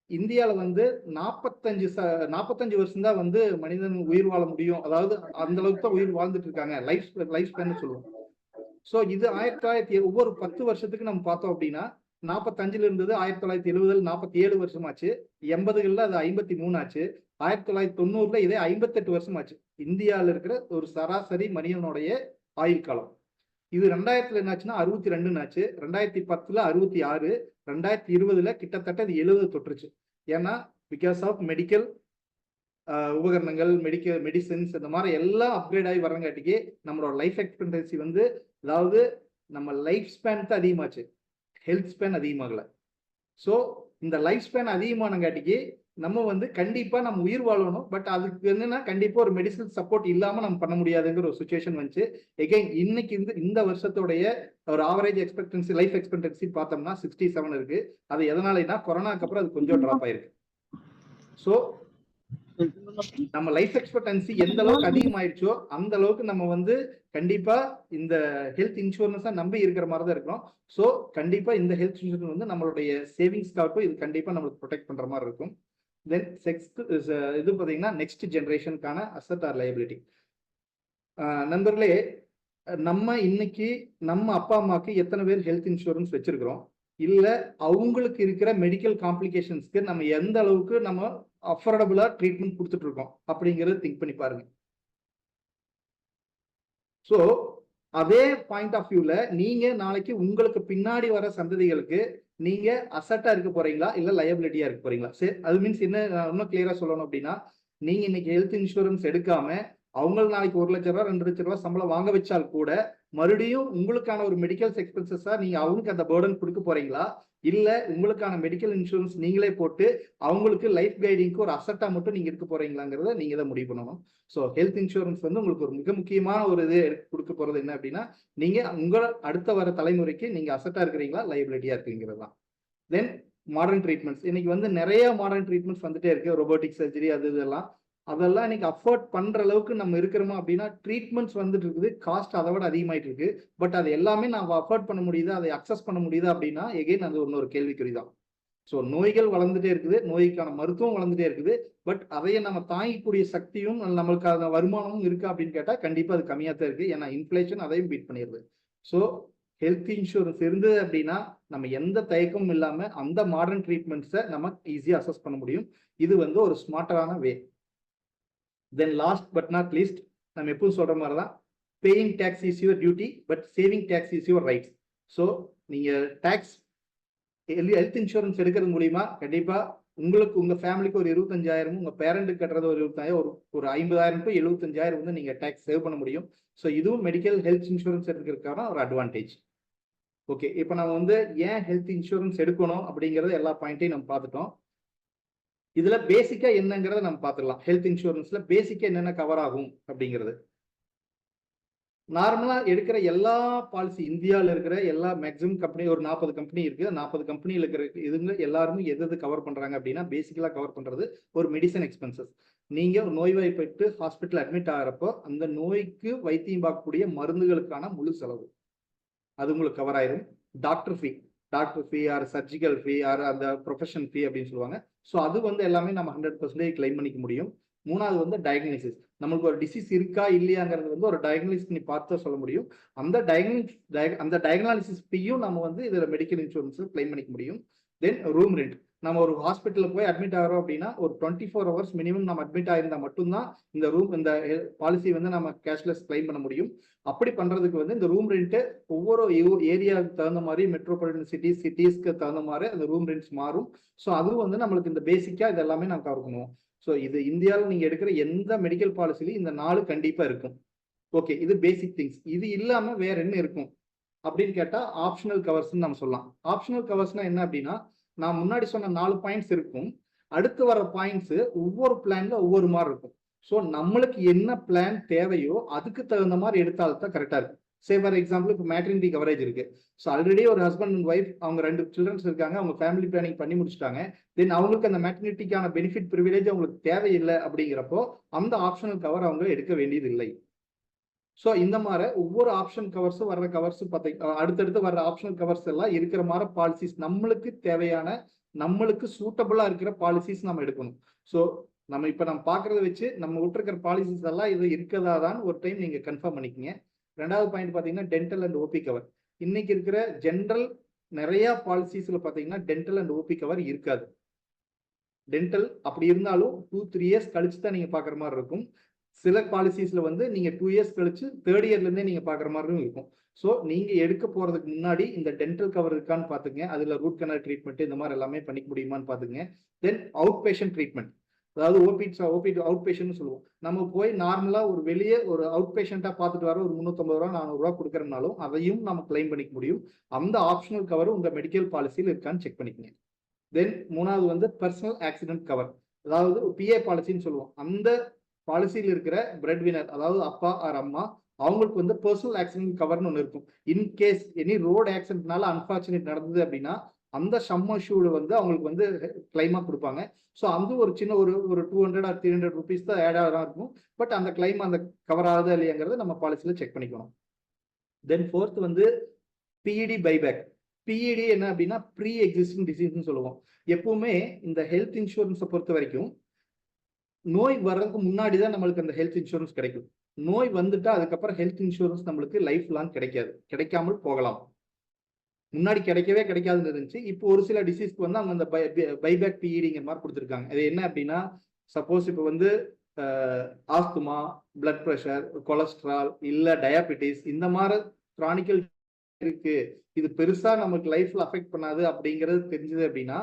இந்தியாவில் வந்து 45 வருஷம் தான் வந்து மனிதன் உயிர் வாழ முடியும். அதாவது அந்த அளவுக்கு தான் உயிர் வாழ்ந்துட்டு இருக்காங்க, லைஃப் ஸ்பேன் சொல்லுவோம். ஸோ இது ஒவ்வொரு 10 வருஷத்துக்கு நம்ம பார்த்தோம் அப்படின்னா 45 இருந்தது 1970 47 வருஷமாச்சு, 80களில் அது 53 ஆச்சு, 1990 இதே 58 வருஷமாச்சு. இந்தியாவில் இருக்கிற ஒரு சராசரி மனிதனுடைய ஆயுள் காலம். இது 2000 என்னாச்சுன்னா 62 ஆச்சு, 2010 66, 2020 கிட்டத்தட்ட இது 70 தொற்றுச்சு. ஏன்னா பிகாஸ் ஆஃப் மெடிக்கல் உபகரணங்கள், மெடிசின்ஸ் இந்த மாதிரி எல்லாம் அப்கிரேட் ஆகி வரங்காட்டிக்கு நம்மளோட லைஃப் எக்ஸ்பெக்டன்சி வந்து, அதாவது நம்ம லைஃப் ஸ்பேன் தான் அதிகமாச்சு, ஹெல்த் ஸ்பேன் அதிகமாகல. ஸோ இந்த லைஃப் ஸ்பேன் அதிகமானங்காட்டிக்கு நம்ம வந்து கண்டிப்பா நம்ம உயிர் வாழணும். பட் அதுக்கு என்னன்னா கண்டிப்பா ஒரு மெடிசன் சப்போர்ட் இல்லாம நம்ம பண்ண முடியாதுங்கிற ஒரு சுச்சுவேஷன் வந்துச்சு. எகைன் இன்னைக்கு இந்த வருஷத்தோடைய ஒரு ஆவரேஜ் எக்ஸ்பெக்டன்சி, லைஃப் எக்ஸ்பெக்டன்சி பார்த்தோம்னா 67 இருக்கு. அது எதனாலனா கொரோனாக்கு அப்புறம் அது கொஞ்சம் டிராப் ஆயிருக்கு. ஸோ நம்ம லைஃப் எக்ஸ்பெக்டன்சி எந்த அளவுக்கு அதிகமாயிடுச்சோ அந்த அளவுக்கு நம்ம வந்து கண்டிப்பா இந்த ஹெல்த் இன்சூரன்ஸா நம்பி இருக்கிற மாதிரி தான் இருக்கிறோம். ஸோ கண்டிப்பா இந்த ஹெல்த் இன்சூரன்ஸ் வந்து நம்மளுடைய சேவிங்ஸ்க்காகவும் இது கண்டிப்பா நம்மளுக்கு ப்ரொடெக்ட் பண்ற மாதிரி இருக்கும். தென் 6th இது பார்த்தீங்கன்னா நெக்ஸ்ட் ஜென்ரேஷனுக்கான அசெட் ஆர் லைபிலிட்டி. நண்பர்களே, நம்ம இன்னைக்கு நம்ம அப்பா அம்மாவுக்கு எத்தனை பேர் ஹெல்த் இன்சூரன்ஸ் வச்சிருக்கிறோம், இல்ல அவங்களுக்கு இருக்கிற மெடிக்கல் காம்ப்ளிகேஷன்ஸ்க்கு நம்ம எந்த அளவுக்கு நம்ம அஃபோர்டபுளா ட்ரீட்மெண்ட் கொடுத்துட்டு இருக்கோம் அப்படிங்கறது திங்க் பண்ணி பாருங்க. ஸோ அதே பாயிண்ட் ஆஃப் வியூல நீங்க நாளைக்கு உங்களுக்கு பின்னாடி வர சந்ததிகளுக்கு நீங்க அசட்டா இருக்க போறீங்களா இல்ல லயபிலிட்டியா இருக்க போறீங்களா? சரி, அது மீன்ஸ் என்ன இன்னும் கிளியரா சொல்லணும் அப்படின்னா, நீங்க இன்னைக்கு ஹெல்த் இன்சூரன்ஸ் எடுக்காம அவங்களுக்கு நாளைக்கு 1 லட்ச ரூபா 2 லட்ச ரூபா சம்பளம் வாங்க வச்சால் கூட மறுபடியும் உங்களுக்கான ஒரு மெடிக்கல் எக்ஸ்பென்சஸா நீங்க அவங்களுக்கு அந்த பேர்டன் கொடுக்க போறீங்களா, இல்ல உங்களுக்கான மெடிக்கல் இன்சூரன்ஸ் நீங்களே போட்டு அவங்களுக்கு லைஃப் கைடிங்க்கு ஒரு அசட்டா மட்டும் நீங்க இருக்க போறீங்களாங்கிறத நீங்க தான் முடிவு பண்ணணும். ஸோ ஹெல்த் இன்சூரன்ஸ் வந்து உங்களுக்கு ஒரு மிக முக்கியமான ஒரு இது கொடுக்க போறது என்ன அப்படின்னா, நீங்க உங்க அடுத்த வர தலைமுறைக்கு நீங்க அசட்டா இருக்கிறீங்களா லைபிலிட்டியா இருக்குங்கிறது தான். தென் மாடர்ன் ட்ரீட்மெண்ட்ஸ். இன்னைக்கு வந்து நிறைய மாடர்ன் ட்ரீட்மெண்ட்ஸ் வந்துட்டே இருக்கு, ரோபோட்டிக் சர்ஜரி அது இதெல்லாம். அதெல்லாம் இன்னைக்கு அஃபோர்ட் பண்ற அளவுக்கு நம்ம இருக்கிறோமா அப்படின்னா, ட்ரீட்மெண்ட்ஸ் வந்துட்டு இருக்குது, காஸ்ட் அதை விட அதிகமாயிட்டு இருக்கு. பட் அது எல்லாமே நம்ம அஃபோர்ட் பண்ண முடியுதா, அதை அக்சஸ் பண்ண முடியுதா அப்படின்னா எகைன் அது இன்னொரு கேள்விக்குறிதான். ஸோ நோய்கள் வளர்ந்துட்டே இருக்குது, நோய்க்கான மருத்துவம் வளர்ந்துட்டே இருக்குது. பட் அதையே நம்ம தாங்கிக்கூடிய சக்தியும் நம்மளுக்கான வருமானமும் இருக்கா அப்படின்னு கேட்டா கண்டிப்பா அது கம்மியா தான் இருக்கு. ஏன்னா இன்ஃபிளேஷன் அதையும் பீட் பண்ணிடுது. ஸோ ஹெல்த் இன்சூரன்ஸ் இருந்தது அப்படின்னா நம்ம எந்த தயக்கமும் இல்லாம அந்த மாடர்ன் ட்ரீட்மெண்ட்ஸை நம்ம ஈஸியா அசஸ் பண்ண முடியும். இது வந்து ஒரு ஸ்மார்ட்டரான way. Then last but not least, நம்ம எப்பவும் சொல்ற மாதிரி தான், paying tax is your duty but saving tax is your rights. So நீங்க டேக்ஸ் ஹெல்த் இன்சூரன்ஸ் எடுக்கிறது மூலியமா கண்டிப்பா உங்களுக்கு உங்க ஃபேமிலிக்கு ஒரு 25,000, உங்க பேரண்ட்டுக்கு கட்டுறது ஒரு 20,000, ஒரு 50,000 to 75,000 வந்து நீங்க டேக்ஸ் சேவ் பண்ண முடியும். ஸோ இதுவும் மெடிக்கல் ஹெல்த் இன்சூரன்ஸ் எடுக்கிறதுக்கான ஒரு அட்வான்டேஜ். ஓகே, இப்போ நம்ம வந்து ஏன் ஹெல்த் இன்சூரன்ஸ் எடுக்கணும் அப்படிங்கறது எல்லா பாயிண்ட்டையும் நம்ம பார்த்துட்டோம். இதுல பேசிக்கா என்னங்கிறத நம்ம பார்த்துடலாம். ஹெல்த் இன்சூரன்ஸ்ல பேசிக்கா என்னென்ன கவர் ஆகும் அப்படிங்கிறது. நார்மலா எடுக்கிற எல்லா பாலிசி, இந்தியாவில் இருக்கிற எல்லா மேக்ஸிமம் கம்பெனி, ஒரு 40 கம்பெனி இருக்கு. 40 கம்பெனியில் இருக்கிற இதுங்க எல்லாருமே எது கவர் பண்றாங்க அப்படின்னா, பேசிக்கலா கவர் பண்றது ஒரு மெடிசன் எக்ஸ்பென்சஸ். நீங்க ஒரு நோய்வாய்ப்பட்டு ஹாஸ்பிட்டல் அட்மிட் ஆகிறப்போ அந்த நோய்க்கு வைத்தியம் பார்க்கக்கூடிய மருந்துகளுக்கான முழு செலவு அது உங்களுக்கு கவர் ஆயிரும். டாக்டர் ஃபீ ஆர் சர்ஜிக்கல் ஃபீ ஆர் அந்த ப்ரொஃபஷன் ஃபீ அப்படின்னு சொல்லுவாங்க. ஸோ அது வந்து எல்லாமே நம்ம 100% கிளைம் பண்ணிக்க முடியும். மூணாவது வந்து டயக்னோசிஸ். நம்மளுக்கு ஒரு டிசீஸ் இருக்கா இல்லையாங்கிறது வந்து ஒரு டயக்னோசிஸ் நீ பார்த்து சொல்ல முடியும். அந்த டயக்னாலிசிஸ் ஃபீயும் நம்ம வந்து இதில் மெடிக்கல் இன்சூரன்ஸில் கிளைம் பண்ணிக்க முடியும். தென் ரூம் ரெண்ட். நம்ம ஒரு ஹாஸ்பிட்டலில் போய் அட்மிட் ஆகிறோம் அப்படின்னா ஒரு 24 hours மினிமம் நம்ம அட்மிட் ஆயிருந்தா மட்டும்தான் இந்த பாலிசி வந்து நம்ம கேஷ்லெஸ் கிளைம் பண்ண முடியும். அப்படி பண்றதுக்கு வந்து இந்த ரூம் ரெண்ட் ஒவ்வொரு ஏரியாவுக்கு தகுந்த மாதிரி, மெட்ரோபாலிட்டன் சிட்டிஸ்க்கு தகுந்த மாதிரி அந்த ரூம் ரெண்ட்ஸ் மாறும். ஸோ அதுவும் வந்து நம்மளுக்கு இந்த பேசிக்கா இது எல்லாமே நம்ம கவர் பண்ணுவோம். ஸோ இது இந்தியாவில் நீங்க எடுக்கிற எந்த மெடிக்கல் பாலிசிலையும் இந்த 4 கண்டிப்பா இருக்கும். ஓகே, இது பேசிக் திங்ஸ். இது இல்லாம வேற என்ன இருக்கும் அப்படின்னு கேட்டா ஆப்ஷனல் கவர்ஸ் நம்ம சொல்லலாம். ஆப்ஷனல் கவர்ஸ்னா என்ன அப்படின்னா, நான் முன்னாடி சொன்ன 4 பாயிண்ட்ஸ் இருக்கும். அடுத்து வர பாயிண்ட்ஸ் ஒவ்வொரு பிளான்ல ஒவ்வொரு மாதிரி இருக்கும். ஸோ நம்மளுக்கு என்ன பிளான் தேவையோ அதுக்கு தகுந்த மாதிரி எடுத்தால்தான் கரெக்டா இருக்கும். சே ஃபார் எக்ஸாம்பிள் இப்போ மேட்ரினிட்டி கவரேஜ் இருக்கு. ஸோ ஆல்ரெடி ஒரு ஹஸ்பண்ட் அண்ட் ஒய்ஃப், அவங்க 2 சில்ட்ரன்ஸ் இருக்காங்க, அவங்க ஃபேமிலி பிளானிங் பண்ணி முடிச்சுட்டாங்க. தென் அவங்களுக்கு அந்த மேட்ரினிட்டிக்கான பெனிஃபிட் ப்ரிவிலேஜ் அவங்களுக்கு தேவையில்லை அப்படிங்கிறப்போ அந்த ஆப்ஷனல் கவர் அவங்க எடுக்க வேண்டியது இல்லை. ஸோ இந்த மாதிரி ஒவ்வொரு ஆப்ஷன் கவர்ஸும் வர்ற கவர்ஸ் அடுத்தடுத்து வர்ற ஆப்ஷனல் கவர்ஸ் எல்லாம் இருக்கிற மாதிரி பாலிசிஸ், நம்மளுக்கு தேவையான, நம்மளுக்கு சூட்டபிளா இருக்கிற பாலிசிஸ் நம்ம எடுக்கணும். ஸோ நம்ம பாக்குறத வச்சு நம்ம விட்டுருக்கிற பாலிசிஸ் எல்லாம் இது இருக்கதாதான் ஒரு டைம் நீங்க கன்ஃபார்ம் பண்ணிக்கங்க. 2வது பாயிண்ட் பாத்தீங்கன்னா டென்டல் அண்ட் ஓபி கவர். இன்னைக்கு இருக்கிற ஜென்ரல் நிறைய பாலிசிஸ்ல பாத்தீங்கன்னா டென்டல் அண்ட் ஓபி கவர் இருக்காது. டென்டல் அப்படி இருந்தாலும் 2-3 years கழிச்சு தான் நீங்க பாக்குற மாதிரி இருக்கும். சில பாலிசிஸ்ல வந்து நீங்க 2 years கழிச்சு 3rd yearல இருந்தே நீங்க பாக்குற மாதிரியும் இருக்கும். ஸோ நீங்க எடுக்க போறதுக்கு முன்னாடி இந்த டென்டல் கவர் இருக்கான்னு பாத்துங்க. அதுல ரூட் கனால் ட்ரீட்மெண்ட் இந்த மாதிரி எல்லாமே பண்ணிக்க முடியுமான்னு பாத்துங்க. தென் அவுட் பேஷண்ட் ட்ரீட்மெண்ட், அதாவது ஓபி அவுட் பேஷண்ட் சொல்லுவோம். நம்ம போய் நார்மலா ஒரு வெளியே ஒரு அவுட் பேஷண்டா பார்த்துட்டு வர ஒரு 350 ரூபா 400 ரூபா கொடுக்கறதுனாலும் அதையும் நம்ம கிளைம் பண்ணிக்க முடியும். அந்த ஆப்ஷனல் கவர் உங்க மெடிக்கல் பாலிசியில் இருக்கான்னு செக் பண்ணிக்கங்க. தென் 3வது வந்து பர்சனல் ஆக்சிடென்ட் கவர், அதாவது பிஏ பாலிசின்னு சொல்லுவோம். அந்த பாலிசியில் இருக்கிற பிரெட் வினர், அதாவது அப்பா ஆர் அம்மா, அவங்களுக்கு வந்து பர்சனல் ஆக்சிடென்ட் கவர்னு ஒன்று இருக்கும். இன்கேஸ் எனி ரோடு ஆக்சிடென்ட்னால அன்பார்ச்சுனேட் நடந்தது அப்படின்னா அந்த சம் இஷ்யூல வந்து அவங்களுக்கு வந்து கிளைமா கொடுப்பாங்க. ஸோ அந்த ஒரு சின்ன ஒரு 200 or 300 rupees தான் ஆட் ஆகிறா இருக்கும். பட் அந்த கிளைம் அந்த கவர் ஆகுது இல்லையாங்கிறத நம்ம பாலிசியில செக் பண்ணிக்கணும். தென் 4th வந்து பிஇடி பைபேக். பிஇடி என்ன அப்படின்னா ப்ரீ எக்ஸிஸ்டிங் டிசீஸ்ன்னு சொல்லுவோம். எப்பவுமே இந்த ஹெல்த் இன்சூரன்ஸை பொறுத்த வரைக்கும் நோய் வர்றதுக்கு முன்னாடி தான் நம்மளுக்கு அந்த ஹெல்த் இன்சூரன்ஸ் கிடைக்கும். நோய் வந்துட்டா அதுக்கப்புறம் ஹெல்த் இன்சூரன்ஸ் நம்மளுக்கு லைஃப் லாங் கிடைக்காது, கிடைக்காமல் போகலாம். முன்னாடி கிடைக்கவே கிடைக்காதுன்னு இருந்துச்சு. இப்போ ஒரு சில டிசீஸ்க்கு வந்து அவங்க அந்த பைபேக் பிஇடிங்கிற மாதிரி கொடுத்துருக்காங்க. அது என்ன அப்படின்னா, சப்போஸ் இப்போ வந்து ஆஸ்துமா, பிளட் ப்ரெஷர், கொலஸ்ட்ரால் இல்ல டயாபெட்டிஸ் இந்த மாதிரி கிரானிக்கல் இருக்கு, இது பெருசா நமக்கு லைஃப்ல அஃபெக்ட் பண்ணாது அப்படிங்கிறது தெரிஞ்சது அப்படின்னா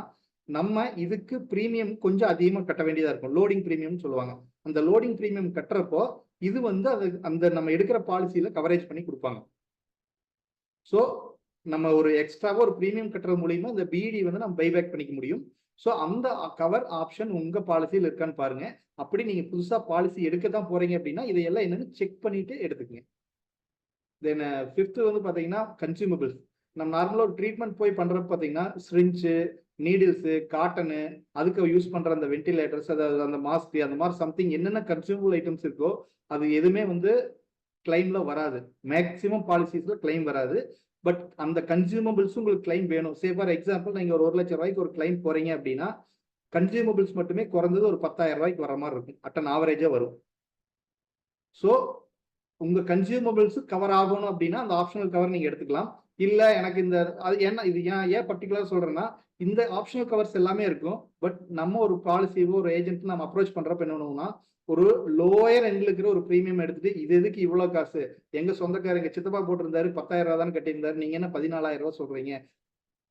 நம்ம இதுக்கு பிரீமியம் கொஞ்சம் அதிகமா கட்ட வேண்டியதா இருக்கும். லோடிங் பிரீமியம் சொல்லுவாங்க. அந்த லோடிங் பிரீமியம் கட்டுறப்போ இது வந்து அந்த நம்ம எடுக்கிற பாலிசியில கவரேஜ் பண்ணி கொடுப்பாங்க. ஸோ நம்ம ஒரு எக்ஸ்ட்ராவா ஒரு பிரீமியம் கட்டுறது மூலியமா இந்த பிஇடி வந்து நம்ம பைபேக் பண்ணிக்க முடியும். ஸோ அந்த கவர் ஆப்ஷன் உங்க பாலிசியில் இருக்கான்னு பாருங்க. அப்படி நீங்க புதுசா பாலிசி எடுக்க தான் போறீங்க அப்படின்னா இதையெல்லாம் என்னன்னு செக் பண்ணிட்டு எடுத்துக்கங்க. தென் 5th வந்து பாத்தீங்கன்னா கன்சியூமபிள்ஸ். நம்ம நார்மலா ஒரு ட்ரீட்மெண்ட் போய் பண்றப்ப பாத்தீங்கன்னா சிரிஞ்சு, நீடில்ஸ், காட்டனு, அதுக்கு யூஸ் பண்ற அந்த வென்டிலேட்டர்ஸ், அதாவது அந்த மாஸ்க், அந்த மாதிரி சம்திங் என்னென்ன கன்சியூமபிள் ஐட்டம்ஸ் இருக்கோ அது எதுவுமே வந்து கிளைம்ல வராது. மேக்சிமம் பாலிசிஸ்ல கிளைம் வராது. பட் அந்த கன்சியூமபிள்ஸ் உங்களுக்கு கிளைம் வேணும். சே ஃபார் எக்ஸாம்பிள் நீங்க ஒரு 1 லட்சம் ரூபாய்க்கு ஒரு கிளைம் போறீங்க அப்படின்னா கன்சியூமபிள்ஸ் மட்டுமே குறைஞ்சது ஒரு 10,000 ரூபாய்க்கு வர மாதிரி இருக்கும். அட்டன் ஆவரேஜா வரும். ஸோ உங்க கன்சியூமபிள்ஸ் கவர் ஆகணும் அப்படின்னா அந்த ஆப்ஷனல் கவர் நீங்க எடுத்துக்கலாம். இல்ல எனக்கு இந்த அது என்ன இது ஏன் பர்டிகுலரா சொல்றேன்னா, இந்த ஆப்ஷனல் கவர்ஸ் எல்லாமே இருக்கும். பட் நம்ம ஒரு பாலிசியோ ஒரு ஏஜென்ட் நம்ம அப்ரோச் பண்றப்ப என்ன பண்ணுவோம்னா, ஒரு லோயர் எண்ட்ல இருக்கிற ஒரு பிரீமியம் எடுத்துட்டு இது எதுக்கு இவ்வளவு காசு, எங்க சொந்தக்காரங்க சித்தப்பா போட்டிருந்தாரு 10,000 ரூபா தான் கட்டியிருந்தாரு, நீங்க என்ன 14,000 ரூபாய் சொல்றீங்க,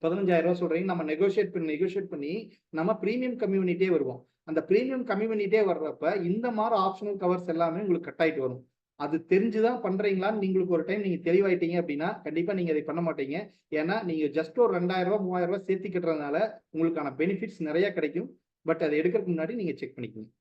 15,000 ரூபாய் சொல்றீங்க, நம்ம நெகோஷியேட் பண்ணி நம்ம பிரீமியம் கம்யூனிட்டியே வருவோம். அந்த பிரீமியம் கம்யூனிட்டியே வர்றப்ப இந்த மாதிரி ஆப்ஷனல் கவர்ஸ் எல்லாமே உங்களுக்கு கட் ஆயிட்டு வரும். அது தெரிஞ்சுதான் பண்றீங்களான்னு நீங்களுக்கு ஒரு டைம் நீங்க தெளிவாயிட்டீங்க அப்படின்னா கண்டிப்பா நீங்க அதை பண்ண மாட்டீங்க. ஏன்னா நீங்க ஜஸ்ட் ஒரு 2,000 ரூபாய் 3,000 ரூபாய் சேர்த்து கட்டுறதுனால உங்களுக்கான பெனிஃபிட்ஸ் நிறைய கிடைக்கும். பட் அதை எடுக்கிறதுக்கு முன்னாடி நீங்க செக் பண்ணிக்கணும்.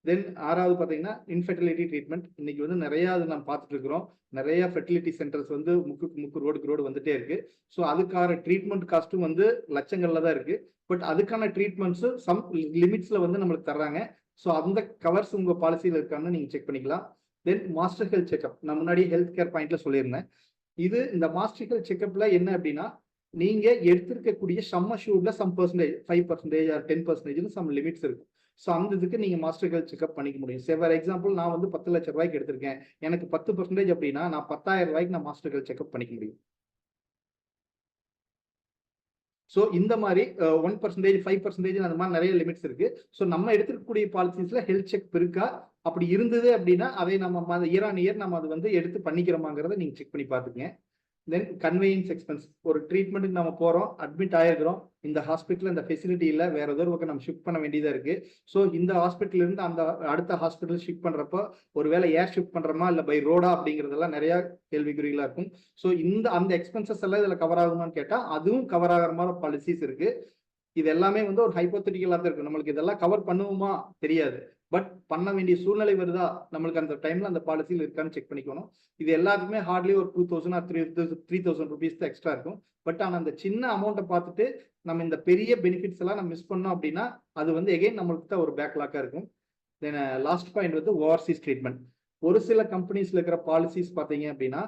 தென் 6வது பார்த்தீங்கன்னா இன்ஃபெர்டிலிட்டி ட்ரீட்மெண்ட். இன்னைக்கு வந்து நிறைய அது நம்ம பார்த்துட்டு இருக்கிறோம். நிறைய ஃபெர்டிலிட்டி சென்டர்ஸ் வந்து முக்கு ரோடுக்கு ரோடு வந்துட்டே இருக்கு. ஸோ அதுக்கான ட்ரீட்மெண்ட் காஸ்ட்டும் வந்து லட்சங்கள்ல தான் இருக்கு. பட் அதுக்கான ட்ரீட்மெண்ட்ஸும் சம் லிமிட்ஸ்ல வந்து நம்மளுக்கு தர்றாங்க. ஸோ அந்த கவர்ஸ் உங்க பாலிசியில் இருக்கான்னு நீங்க செக் பண்ணிக்கலாம். தென் மாஸ்டர் ஹெல்த் செக்அப், நான் முன்னாடி ஹெல்த் கேர் பாயிண்ட்ல சொல்லியிருந்தேன். இந்த மாஸ்டர் ஹெல்த் செக்அப்ல என்ன அப்படின்னா, நீங்க எடுத்திருக்கக்கூடிய சம் அஷ்யூர்ட்ல some percentage 5% or 10% some limits இருக்கு. ஸோ அந்த இதுக்கு நீங்க மாஸ்டர் ஹெல்த் செக்அப் பண்ணிக்க முடியும். ஃபார் எக்ஸாம்பிள் நான் வந்து 10 லட்சம் ரூபாய்க்கு எடுத்திருக்கேன், எனக்கு 10% அப்படின்னா நான் 10,000 ரூபாய்க்கு நான் மாஸ்டர் ஹெல்த் செக்அப் பண்ணிக்க முடியும். ஸோ இந்த மாதிரி 1%, 5% அந்த மாதிரி நிறைய லிமிட்ஸ் இருக்கு. ஸோ நம்ம எடுத்துக்கக்கூடிய பாலிசிஸ்ல ஹெல்த் செக் இருக்கா, அப்படி இருந்தது அப்படின்னா அதை நம்ம இயர் ஆன் இயர் நம்ம அது வந்து எடுத்து பண்ணிக்கிறோமாங்கிறத நீங்க செக் பண்ணி பார்த்துக்கங்க. தென் கன்வீனியன்ஸ் எக்ஸ்பென்ஸ், ஒரு ட்ரீட்மெண்ட்டுக்கு நம்ம போறோம், அட்மிட் ஆயிருக்கிறோம், இந்த ஹாஸ்பிட்டல் இந்த ஃபெசிலிட்டி இல்லை, வேற ஏதோ ஒரு பக்கம் நம்ம ஷிஃப்ட் பண்ண வேண்டியதா இருக்கு. ஸோ இந்த ஹாஸ்பிட்டல் இருந்து அந்த அடுத்த ஹாஸ்பிட்டல் ஷிஃப்ட் பண்றப்போ ஒருவேளை ஏர் ஷிஃப்ட் பண்றோமா இல்லை பை ரோடா அப்படிங்கிறதெல்லாம் நிறைய கேள்விக்குறிகளா இருக்கும். ஸோ அந்த எக்ஸ்பென்சஸ் எல்லாம் இதுல கவர் ஆகுமான்னு கேட்டா அதுவும் கவர் ஆகிற மாதிரி பாலிசிஸ் இருக்கு. இது எல்லாமே வந்து ஒரு ஹைப்போதெட்டிக்கலா தான் இருக்கு. நம்மளுக்கு இதெல்லாம் கவர் பண்ணுவோமா தெரியாது, பட் பண்ண வேண்டிய சூழ்நிலை வருதா நம்மளுக்கு அந்த டைம்ல அந்த பாலிசியில் இருக்கான்னு செக் பண்ணிக்கணும். இது எல்லாத்துக்குமே ஹார்ட்லி ஒரு 2,000 ஆர் 3,000 ருபீஸ் தான் எக்ஸ்ட்ரா இருக்கும். பட் ஆனால் அந்த சின்ன அமௌண்ட்டை பார்த்துட்டு நம்ம இந்த பெரிய பெனிஃபிட்ஸ் எல்லாம் நம்ம மிஸ் பண்ணோம் அப்படின்னா அது வந்து எகைன் நம்மளுக்கு தான் ஒரு பேக்லாக்கா இருக்கும். தென் லாஸ்ட் பாயிண்ட் வந்து ஓவர்சீஸ் ட்ரீட்மெண்ட். ஒரு சில கம்பெனிஸ்ல இருக்கிற பாலிசிஸ் பார்த்தீங்க அப்படின்னா,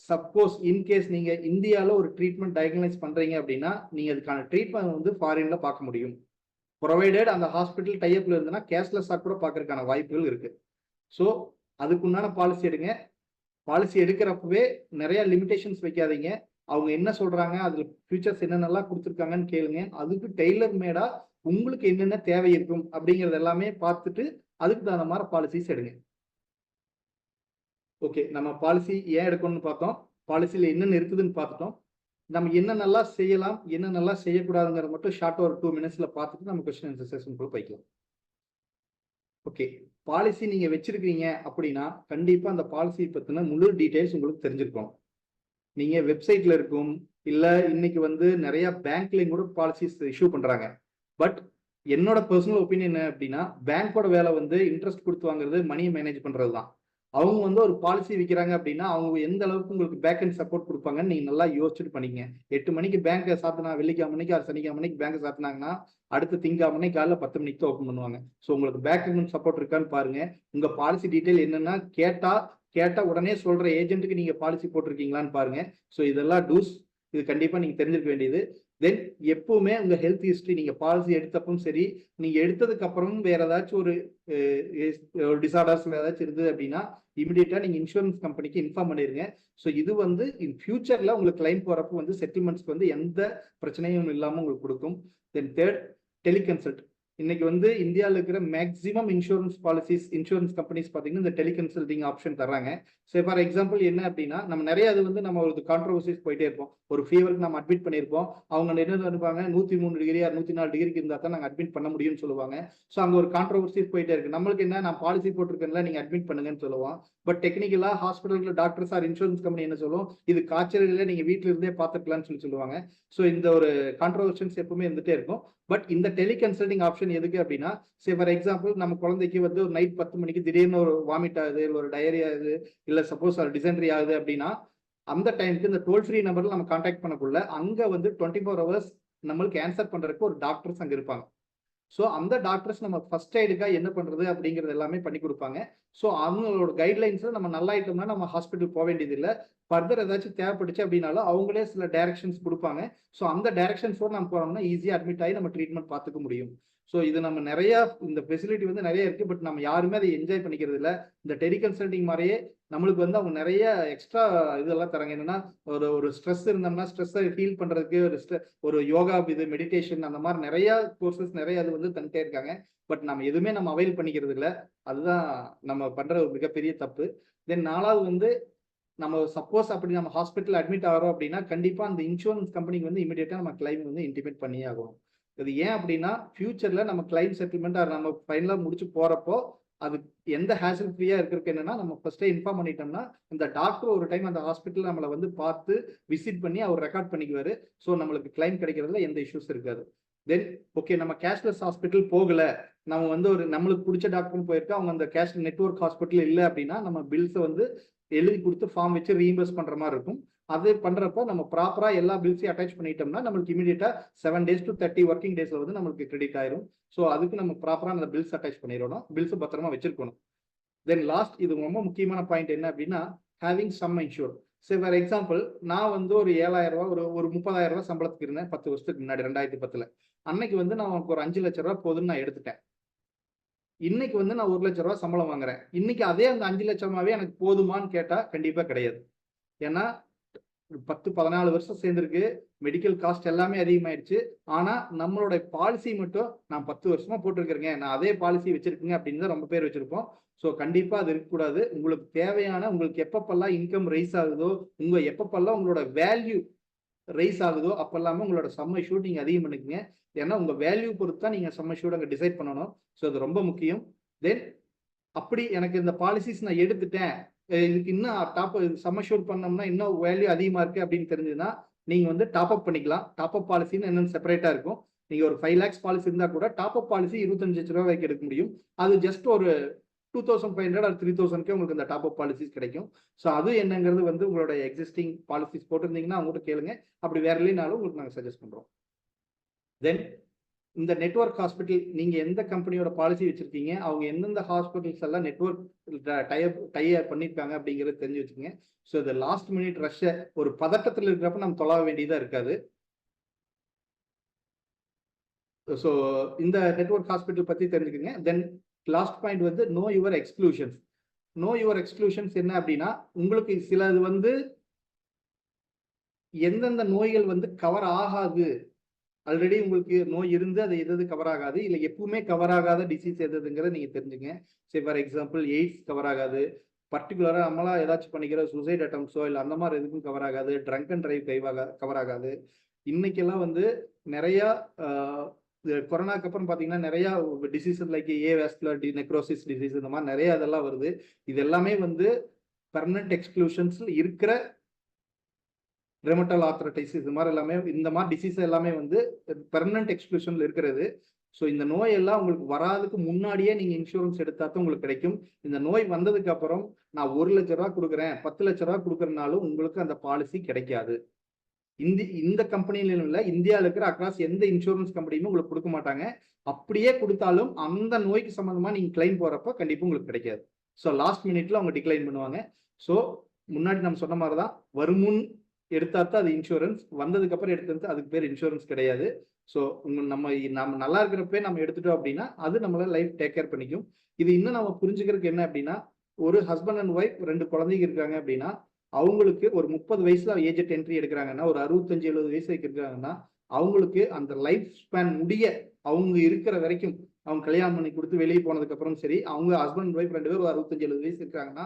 சப்போஸ் இன்கேஸ் நீங்க இந்தியாவில் ஒரு ட்ரீட்மெண்ட் டயக்னைஸ் பண்றீங்க அப்படின்னா நீங்க அதுக்கான ட்ரீட்மெண்ட் வந்து ஃபாரின்ல பார்க்க முடியும். ப்ரொவைடட் அந்த ஹாஸ்பிட்டல் டைப்ல இருந்ததுன்னா கேஷ்லெஸ்ஸாக கூட பார்க்கறதுக்கான வாய்ப்புகள் இருக்கு. ஸோ அதுக்குண்டான பாலிசி எடுங்க. பாலிசி எடுக்கிறப்பவே நிறைய லிமிடேஷன்ஸ் வைக்காதீங்க. அவங்க என்ன சொல்றாங்க, அதுல ஃபியூச்சர்ஸ் என்னென்னலாம் கொடுத்துருக்காங்கன்னு கேளுங்க. அதுக்கு டெய்லர் மேடா உங்களுக்கு என்னென்ன தேவை இருக்கும் அப்படிங்கிறது எல்லாமே பார்த்துட்டு அதுக்கு தகுந்த மாதிரி பாலிசிஸ் எடுங்க. ஓகே, நம்ம பாலிசி ஏன் எடுக்கணும்னு பார்த்தோம், பாலிசியில் என்னென்ன இருக்குதுன்னு பார்த்துட்டோம். நம்ம என்ன நல்லா செய்யலாம், என்ன நல்லா செய்யக்கூடாதுங்கிறத மட்டும் ஷார்ட் ஒரு 2 மினிட்ஸ்ல பார்த்துட்டு நம்ம கொஸ்டின் ஆன்சர் செஷனுக்குள்ள போய்க்கலாம். ஓகே, பாலிசி நீங்க வச்சிருக்கீங்க அப்படின்னா கண்டிப்பா அந்த பாலிசி பத்தின முழு டீடைல்ஸ் உங்களுக்கு தெரிஞ்சிருக்கும். நீங்க வெப்சைட்ல இருக்கும், இல்ல இன்னைக்கு வந்து நிறைய பேங்க்லயும் கூட பாலிசிஸ் இஷ்யூ பண்றாங்க. பட் என்னோட பர்சனல் ஒப்பீனியன் என்ன அப்படின்னா, பேங்கோட வேலை வந்து இன்ட்ரெஸ்ட் கொடுத்து வாங்குறது, மணியை மேனேஜ் பண்றது தான். அவங்க வந்து ஒரு பாலிசி விற்கிறாங்க அப்படின்னா அவங்க எந்த அளவுக்கு உங்களுக்கு பேக் அண்ட் சப்போர்ட் கொடுப்பாங்கன்னு நீங்க நல்லா யோசிச்சுட்டு பண்ணிங்க. 8 மணிக்கு பேங்கை சாத்தினா வெள்ளிக்கிழமை மணிக்கு சனிக்கிழமை மணிக்கு பேங்கை சாத்தினாங்கன்னா அடுத்த திங்கக்கிழமை மணிக்கு காலைல 10 மணிக்கு தான் ஓப்பன் பண்ணுவாங்க. ஸோ உங்களுக்கு பேக் அண்ட் சப்போர்ட் இருக்கான்னு பாருங்க. உங்க பாலிசி டீட்டெயில் என்னன்னா கேட்டா உடனே சொல்ற ஏஜென்ட்டுக்கு நீங்க பாலிசி போட்டிருக்கீங்களான்னு பாருங்க. ஸோ இதெல்லாம் டூஸ், இது கண்டிப்பா நீங்க தெரிஞ்சிருக்க வேண்டியது. தென் எப்பவுமே உங்க ஹெல்த் ஹிஸ்டரி, நீங்க பாலிசி எடுத்தப்பவும் சரி, நீங்க எடுத்ததுக்கு அப்புறமும் வேற ஏதாச்சும் ஒரு டிசார்டர்ஸ் ஏதாச்சும் இருந்தது அப்படின்னா இமிடியேட்டா நீங்க இன்சூரன்ஸ் கம்பெனிக்கு இன்ஃபார்ம் பண்ணிருங்க. ஸோ இது வந்து இன் ஃபியூச்சர்ல உங்களுக்கு கிளைம் போறப்போ வந்து செட்டில்மெண்ட்ஸ்க்கு வந்து எந்த பிரச்சனையும் இல்லாம உங்களுக்கு கொடுக்கும். Then third, teleconsult. இன்னைக்கு வந்து இந்தியாவில் இருக்கிற maximum insurance policies, insurance companies பார்த்தீங்கன்னா இந்த டெலிகன்சல்டிங் ஆப்ஷன் தர்றாங்க. ஸோ ஃபார் எக்ஸாம்பிள் என்ன அப்படின்னா, நம்ம நிறைய அது வந்து நம்ம ஒரு கான்ட்ரவர்சிஸ் போயிட்டே இருப்போம். ஒரு ஃபீவருக்கு நம்ம அட்மிட் பண்ணியிருப்போம், அவங்க என்ன நினைப்பாங்க 103 டிகிரி 104 டிகிரிக்கு இருந்தால் தான் நாங்கள் அட்மிட் பண்ண முடியும்னு சொல்லுவாங்க. ஸோ அங்கே ஒரு கான்ட்ரவர்சிஸ் போயிட்டே இருக்கு. நம்மளுக்கு என்ன, நான் பாலிசி போட்டிருக்கேன்ல நீங்க அட்மிட் பண்ணுங்கன்னு சொல்லுவோம். பட் டெக்னிக்கலா hospital doctors R insurance company என்ன சொல்லுவோம், இது காய்ச்சல் இல்லை, நீங்க வீட்டில இருந்தே பார்த்துக்கலாம்னு சொல்லுவாங்க. ஸோ இந்த ஒரு கான்ட்ரவர்ஷன்ஸ் எப்பவுமே இருந்துட்டே இருக்கும். பட் இந்த டெலிகன்சல்டிங் ஆப்ஷன் எதுக்கு அப்படின்னா, ஃபார் எக்ஸாம்பிள் நம்ம குழந்தைக்கு வந்து ஒரு நைட் 10 மணிக்கு திடீர்னு ஒரு வாமிட் ஆகுது, இல்லை ஒரு டயரி ஆகுது, இல்லை சப்போஸ் ஒரு டிசென்ட்ரி ஆகுது அப்படின்னா அந்த டைமுக்கு இந்த டோல் ஃப்ரீ நம்பர்ல நம்ம கான்டாக்ட் பண்ணக்குள்ள அங்க வந்து 24 ஹவர்ஸ் நம்மளுக்கு ஆன்சர் பண்றதுக்கு ஒரு டாக்டர்ஸ் அங்க இருப்பாங்க. ஸோ அந்த டாக்டர்ஸ் நம்ம ஃபர்ஸ்ட் எய்டுக்கா என்ன பண்றது அப்படிங்கிறது எல்லாமே பண்ணி கொடுப்பாங்க. ஸோ அவங்களோட கைட்லைன்ஸ்ல நம்ம நல்லாயிட்டோம்னா நம்ம ஹாஸ்பிட்டல் போக வேண்டியது இல்லை. ஃபர்தர் ஏதாச்சும் தேவைப்படுச்சு அப்படின்னாலும் அவங்களே சில டைரக்ஷன்ஸ் கொடுப்பாங்க. ஸோ அந்த டைரக்ஷன்ஸோட நம்ம போனோம்னா ஈஸியாக அட்மிட் ஆகி நம்ம ட்ரீட்மெண்ட் பார்த்துக்க முடியும். ஸோ இது நம்ம நிறைய இந்த ஃபெசிலிட்டி வந்து நிறைய இருக்கு. பட் நம்ம யாருமே அதை என்ஜாய் பண்ணிக்கிறது இல்லை. இந்த டெலிகன்சல்டிங் மாதிரியே நம்மளுக்கு வந்து அவங்க நிறைய எக்ஸ்ட்ரா இதெல்லாம் தராங்க. என்னன்னா ஒரு ஸ்ட்ரெஸ் இருந்தோம்னா ஸ்ட்ரெஸ்ஸை ஹீல் பண்றதுக்கு ஒரு யோகா, இது மெடிடேஷன், அந்த மாதிரி நிறைய கோர்சஸ் நிறைய அது வந்து தந்துட்டே இருக்காங்க. பட் நம்ம எதுவுமே நம்ம அவைல் பண்ணிக்கிறது இல்லை. அதுதான் நம்ம பண்ற ஒரு மிகப்பெரிய தப்பு. தென் 4வது வந்து நம்ம சப்போஸ் அப்படி நம்ம ஹாஸ்பிட்டல் அட்மிட் ஆகிறோம் அப்படின்னா கண்டிப்பா அந்த இன்சூரன்ஸ் கம்பெனிக்கு வந்து இமீடியட்டா நம்ம கிளைம் வந்து இன்டிமேட் பண்ணியே ஆகும். இது ஏன் அப்படின்னா ஃபியூச்சர்ல நம்ம கிளைம் செட்டில்மெண்ட் நம்ம ஃபைனலா முடிச்சு போறப்போ அது எந்த ஹேசல் ஃப்ரீயா இருக்கிறதுக்கு என்னன்னா நம்ம ஃபர்ஸ்டே இன்ஃபார்ம் பண்ணிட்டோம்னா இந்த டாக்டர் ஒரு டைம் அந்த ஹாஸ்பிட்டல் நம்மளை வந்து பார்த்து விசிட் பண்ணி அவர் ரெக்கார்ட் பண்ணிக்குவாரு. ஸோ நம்மளுக்கு கிளைம் கிடைக்கிறதுல எந்த இஷ்யூஸ் இருக்காது. தென் ஓகே நம்ம கேஷ்லெஸ் ஹாஸ்பிட்டல் போகல, நம்ம வந்து ஒரு நம்மளுக்கு பிடிச்ச டாக்டர் போயிருக்கோம், அவங்க அந்த கேஷ் நெட்வொர்க் ஹாஸ்பிட்டல் இல்லை அப்படின்னா நம்ம பில்ஸை வந்து எழுதி கொடுத்து ஃபார்ம் வச்சு ரீஇம்பர்ஸ் பண்ற மாதிரி இருக்கும். அது பண்றப்போ நம்ம ப்ராப்பரா எல்லா பில்ஸையும் அட்டாச் பண்ணிட்டோம்னா நம்மளுக்கு இமீடியட்டா 7 days to 30 working daysல வந்து நம்மளுக்கு கிரெடிட் ஆயிரும். ஸோ அதுக்கு நம்ம ப்ராப்பரா அந்த பில்ஸ் அட்டாச் பண்ணிடணும், பில்ஸ் பத்திரமா வச்சிருக்கணும். தென் லாஸ்ட் இது ரொம்ப முக்கியமான பாயிண்ட் என்ன அப்படின்னா ஹேவிங் சம் இன்ஷூர். சரி ஃபார் எக்ஸாம்பிள் நான் வந்து ஒரு 7,000 ரூபாய் ஒரு 30,000 ரூபாய் சம்பளத்துக்கு இருந்தேன் 10 வருஷத்துக்கு முன்னாடி 2010. அன்னைக்கு வந்து நான் ஒரு 5 லட்சம் ரூபாய் போதுன்னு நான் எடுத்துட்டேன். இன்னைக்கு வந்து நான் 1 லட்சம் ரூபாய் சம்பளம் வாங்குறேன். இன்னைக்கு அதே அந்த 5 லட்சமாவே எனக்கு போதுமான்னு கேட்டா கண்டிப்பா கிடையாது. ஏன்னா 10-14 வருஷம் சேர்ந்திருக்கு, மெடிக்கல் காஸ்ட் எல்லாமே அதிகமாயிடுச்சு. ஆனா நம்மளோட பாலிசி மட்டும் நான் 10 வருஷமா போட்டிருக்கிறேங்க, நான் அதே பாலிசி வச்சிருக்கேங்க அப்படின்னு தான் ரொம்ப பேர் வச்சிருப்போம். ஸோ கண்டிப்பா அது இருக்கக்கூடாது. உங்களுக்கு தேவையான உங்களுக்கு எப்பப்பெல்லாம் இன்கம் ரைஸ் ஆகுதோ, எப்பப்பெல்லாம் உங்களோட வேல்யூ ரைஸ் ஆகுதோ அப்பெல்லாமே உங்களோட சம்ம ஷூட் நீங்க அதிகம் பண்ணிக்கங்க. ஏன்னா உங்க வேல்யூ பொறுத்து தான் நீங்க சம்ம ஷூட் அங்கே டிசைட் பண்ணணும். ஸோ அது ரொம்ப முக்கியம். தென் அப்படி எனக்கு இந்த பாலிசிஸ் நான் எடுத்துட்டேன், இதுக்கு இன்னும் டாப் சம்ம ஷூட் பண்ணோம்னா இன்னும் வேல்யூ அதிகமா இருக்கு அப்படின்னு தெரிஞ்சதுன்னா நீங்க வந்து டாப் அப் பண்ணிக்கலாம். டாப் அப் பாலிசின்னு என்னன்னு செப்பரேட்டா இருக்கும். நீங்க ஒரு 5 lakhs பாலிசி இருந்தா கூட டாப் அப் பாலிசி 25 லட்சம் ரூபாய் வரைக்கும் எடுக்க முடியும். அது ஜஸ்ட் ஒரு 2,500 or 3,000 உங்களுக்கு இந்த டாப் அப் பாலிசிஸ் கிடைக்கும். ஸோ அது என்னங்கிறது வந்து உங்களோட எக்ஸிஸ்டிங் பாலிசிஸ் போட்டிருந்தீங்கன்னா அவங்ககிட்ட கேளுங்க. அப்படி வேற இல்லைனாலும் உங்களுக்கு நாங்கள் சஜஸ்ட் பண்றோம். தென் இந்த நெட்வொர்க் ஹாஸ்பிட்டல் நீங்க எந்த கம்பெனியோட பாலிசி வச்சிருக்கீங்க, அவங்க எந்தெந்த ஹாஸ்பிட்டல்ஸ் எல்லாம் நெட்வொர்க் டைப் பண்ணிருக்காங்க அப்படிங்கறத தெரிஞ்சு வச்சுக்கோங்க. ஸோ இந்த லாஸ்ட் மினிட் ரஷ்ஷ ஒரு பதட்டத்தில் இருக்கிறப்ப நம்ம தொலைவ வேண்டியதா இருக்காது. ஸோ இந்த நெட்வொர்க் ஹாஸ்பிட்டல் பத்தி தெரிஞ்சுக்கங்க. தென் லாஸ்ட் பாயிண்ட் வந்து no your exclusions. No your exclusions என்ன அப்படின்னா உங்களுக்கு சிலது வந்து எந்தெந்த நோய்கள் வந்து கவர் ஆகாது, ஆல்ரெடி உங்களுக்கு நோய் இருந்து அது எது கவர் ஆகாது, இல்லை எப்பவுமே கவர் ஆகாத டிசீஸ் எதுங்கிறத நீங்க தெரிஞ்சுங்க. சரி ஃபார் எக்ஸாம்பிள் எய்ட்ஸ் கவர் ஆகாது, பர்டிகுலரா நம்மளா ஏதாச்சும் பண்ணிக்கிற சூசைட் அட்டம்ஸோ இல்லை அந்த மாதிரி எதுக்கும் கவர் ஆகாது, ட்ரங்க் அண்ட் டிரைவ் கவர் ஆகாது. இன்னைக்கெல்லாம் வந்து நிறைய கொரோனாக்கு அப்புறம் பார்த்தீங்கன்னா நிறைய disease like avascular necrosis disease இந்த மாதிரி நிறைய இதெல்லாம் வருது. இது எல்லாமே வந்து பெர்மனன்ட் எக்ஸ்க்ளூஷன்ஸ்ல இருக்கிற ரெமட்டல் ஆர்த்ரைட்டிஸ் இது மாதிரி எல்லாமே இந்த மாதிரி டிசீஸ் எல்லாமே வந்து பெர்மனன்ட் எக்ஸ்க்ளூஷன்ல இருக்கிறது. ஸோ இந்த நோய் எல்லாம் உங்களுக்கு வராதுக்கு முன்னாடியே நீங்க இன்சூரன்ஸ் எடுத்தா தான் உங்களுக்கு கிடைக்கும். இந்த நோய் வந்ததுக்கு அப்புறம் நான் 1 லட்சம் ரூபாய் கொடுக்குறேன் 10 லட்சம் ரூபாய் கொடுக்கறனாலும் உங்களுக்கு அந்த பாலிசி கிடைக்காது. இந்த கம்பெனியில இல்ல, இந்தியாவில் இருக்கிற அக்ராஸ் எந்த இன்சூரன்ஸ் கம்பெனியுமே உங்களுக்கு கொடுக்க மாட்டாங்க. அப்படியே கொடுத்தாலும் அந்த நோய்க்கு சம்பந்தமா நீங்க கிளைம் போறப்ப கண்டிப்பா உங்களுக்கு கிடைக்காது. ஸோ லாஸ்ட் மினிட்ல அவங்க டிக்ளைன் பண்ணுவாங்க. ஸோ முன்னாடி நம்ம சொன்ன மாதிரி தான் வருமுன் எடுத்தா தான் அது இன்சூரன்ஸ், வந்ததுக்கு அப்புறம் எடுத்தது அதுக்கு பேர் இன்சூரன்ஸ் கிடையாது. ஸோ நம்ம நல்லா இருக்கிறப்பே நம்ம எடுத்துட்டோம் அப்படின்னா அது நம்மள லைஃப் டேக் கேர் பண்ணிக்கும். இது இன்னும் நம்ம புரிஞ்சுக்கிறதுக்கு என்ன அப்படின்னா ஒரு ஹஸ்பண்ட் அண்ட் ஒய்ஃப் 2 குழந்தைங்க இருக்காங்க அப்படின்னா அவங்களுக்கு ஒரு 30 வயசுல ஏஜ் என்ட்ரி எடுக்கிறாங்கன்னா ஒரு 65-70 வயசு இருக்காங்கன்னா அவங்களுக்கு அந்த லைஃப் ஸ்பேன் முடிய அவங்க இருக்கிற வரைக்கும் அவங்க கல்யாணம் பண்ணி கொடுத்து வெளியே போனதுக்கு அப்புறம் சரி, அவங்க ஹஸ்பண்ட் அண்ட் ஒய்ஃப் 2 பேரும் 65-70 வயசு இருக்காங்கன்னா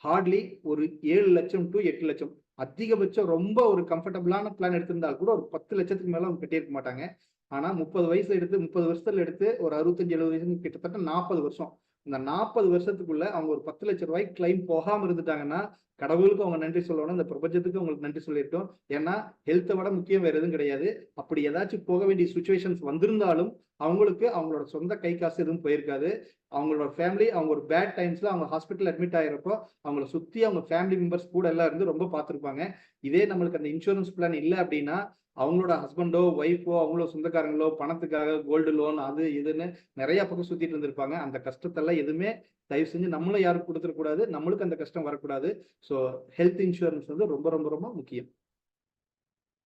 ஹார்ட்லி ஒரு 7 லட்சம் to 8 லட்சம் அதிகபட்சம் ரொம்ப ஒரு கம்ஃபர்டபுளான பிளான் எடுத்திருந்தால் கூட ஒரு 10 லட்சத்துக்கு மேல அவங்க கட்டியிருக்க மாட்டாங்க. ஆனா 30 வருஷத்துல எடுத்து ஒரு 65-70 வயசு கிட்டத்தட்ட 40 வருஷம். இந்த 40 வருஷத்துக்குள்ள அவங்க ஒரு 10 லட்சம் ரூபாய்க்கு கிளைம் போகாம இருந்துட்டாங்கன்னா கடவுளுக்கு அவங்க நன்றி சொல்லணும், இந்த பிரபஞ்சத்துக்கு அவங்களுக்கு நன்றி சொல்லியிருக்கோம். ஏன்னா ஹெல்த்தை விட முக்கியம் வேற எதுவும் கிடையாது. அப்படி ஏதாச்சும் போக வேண்டிய சுச்சுவேஷன்ஸ் வந்திருந்தாலும் அவங்களுக்கு அவங்களோட சொந்த கை காசு எதுவும் போயிருக்காது. அவங்களோட ஃபேமிலி அவங்க ஒரு பேட் டைம்ஸ்ல அவங்க ஹாஸ்பிட்டல் அட்மிட் ஆகிறப்போ அவங்கள சுத்தி அவங்க ஃபேமிலி மெம்பர்ஸ் கூட எல்லாம் இருந்து ரொம்ப பார்த்துருப்பாங்க. இதே நம்மளுக்கு அந்த இன்சூரன்ஸ் பிளான் இல்லை அப்படின்னா அவங்களோட ஹஸ்பண்டோ ஒய்ஃபோ அவங்களோ சொந்தக்காரங்களோ பணத்துக்காக கோல்டு லோன் அது இதுன்னு நிறைய பக்கம் சுத்திட்டு இருந்திருப்பாங்க. அந்த கஷ்டத்தெல்லாம் எதுவுமே தயவு செஞ்சு நம்மளும் யாருக்கு கொடுத்துடக்கூடாது, நம்மளுக்கு அந்த கஷ்டம் வரக்கூடாது. ஸோ ஹெல்த் இன்சூரன்ஸ் வந்து ரொம்ப ரொம்ப ரொம்ப முக்கியம்.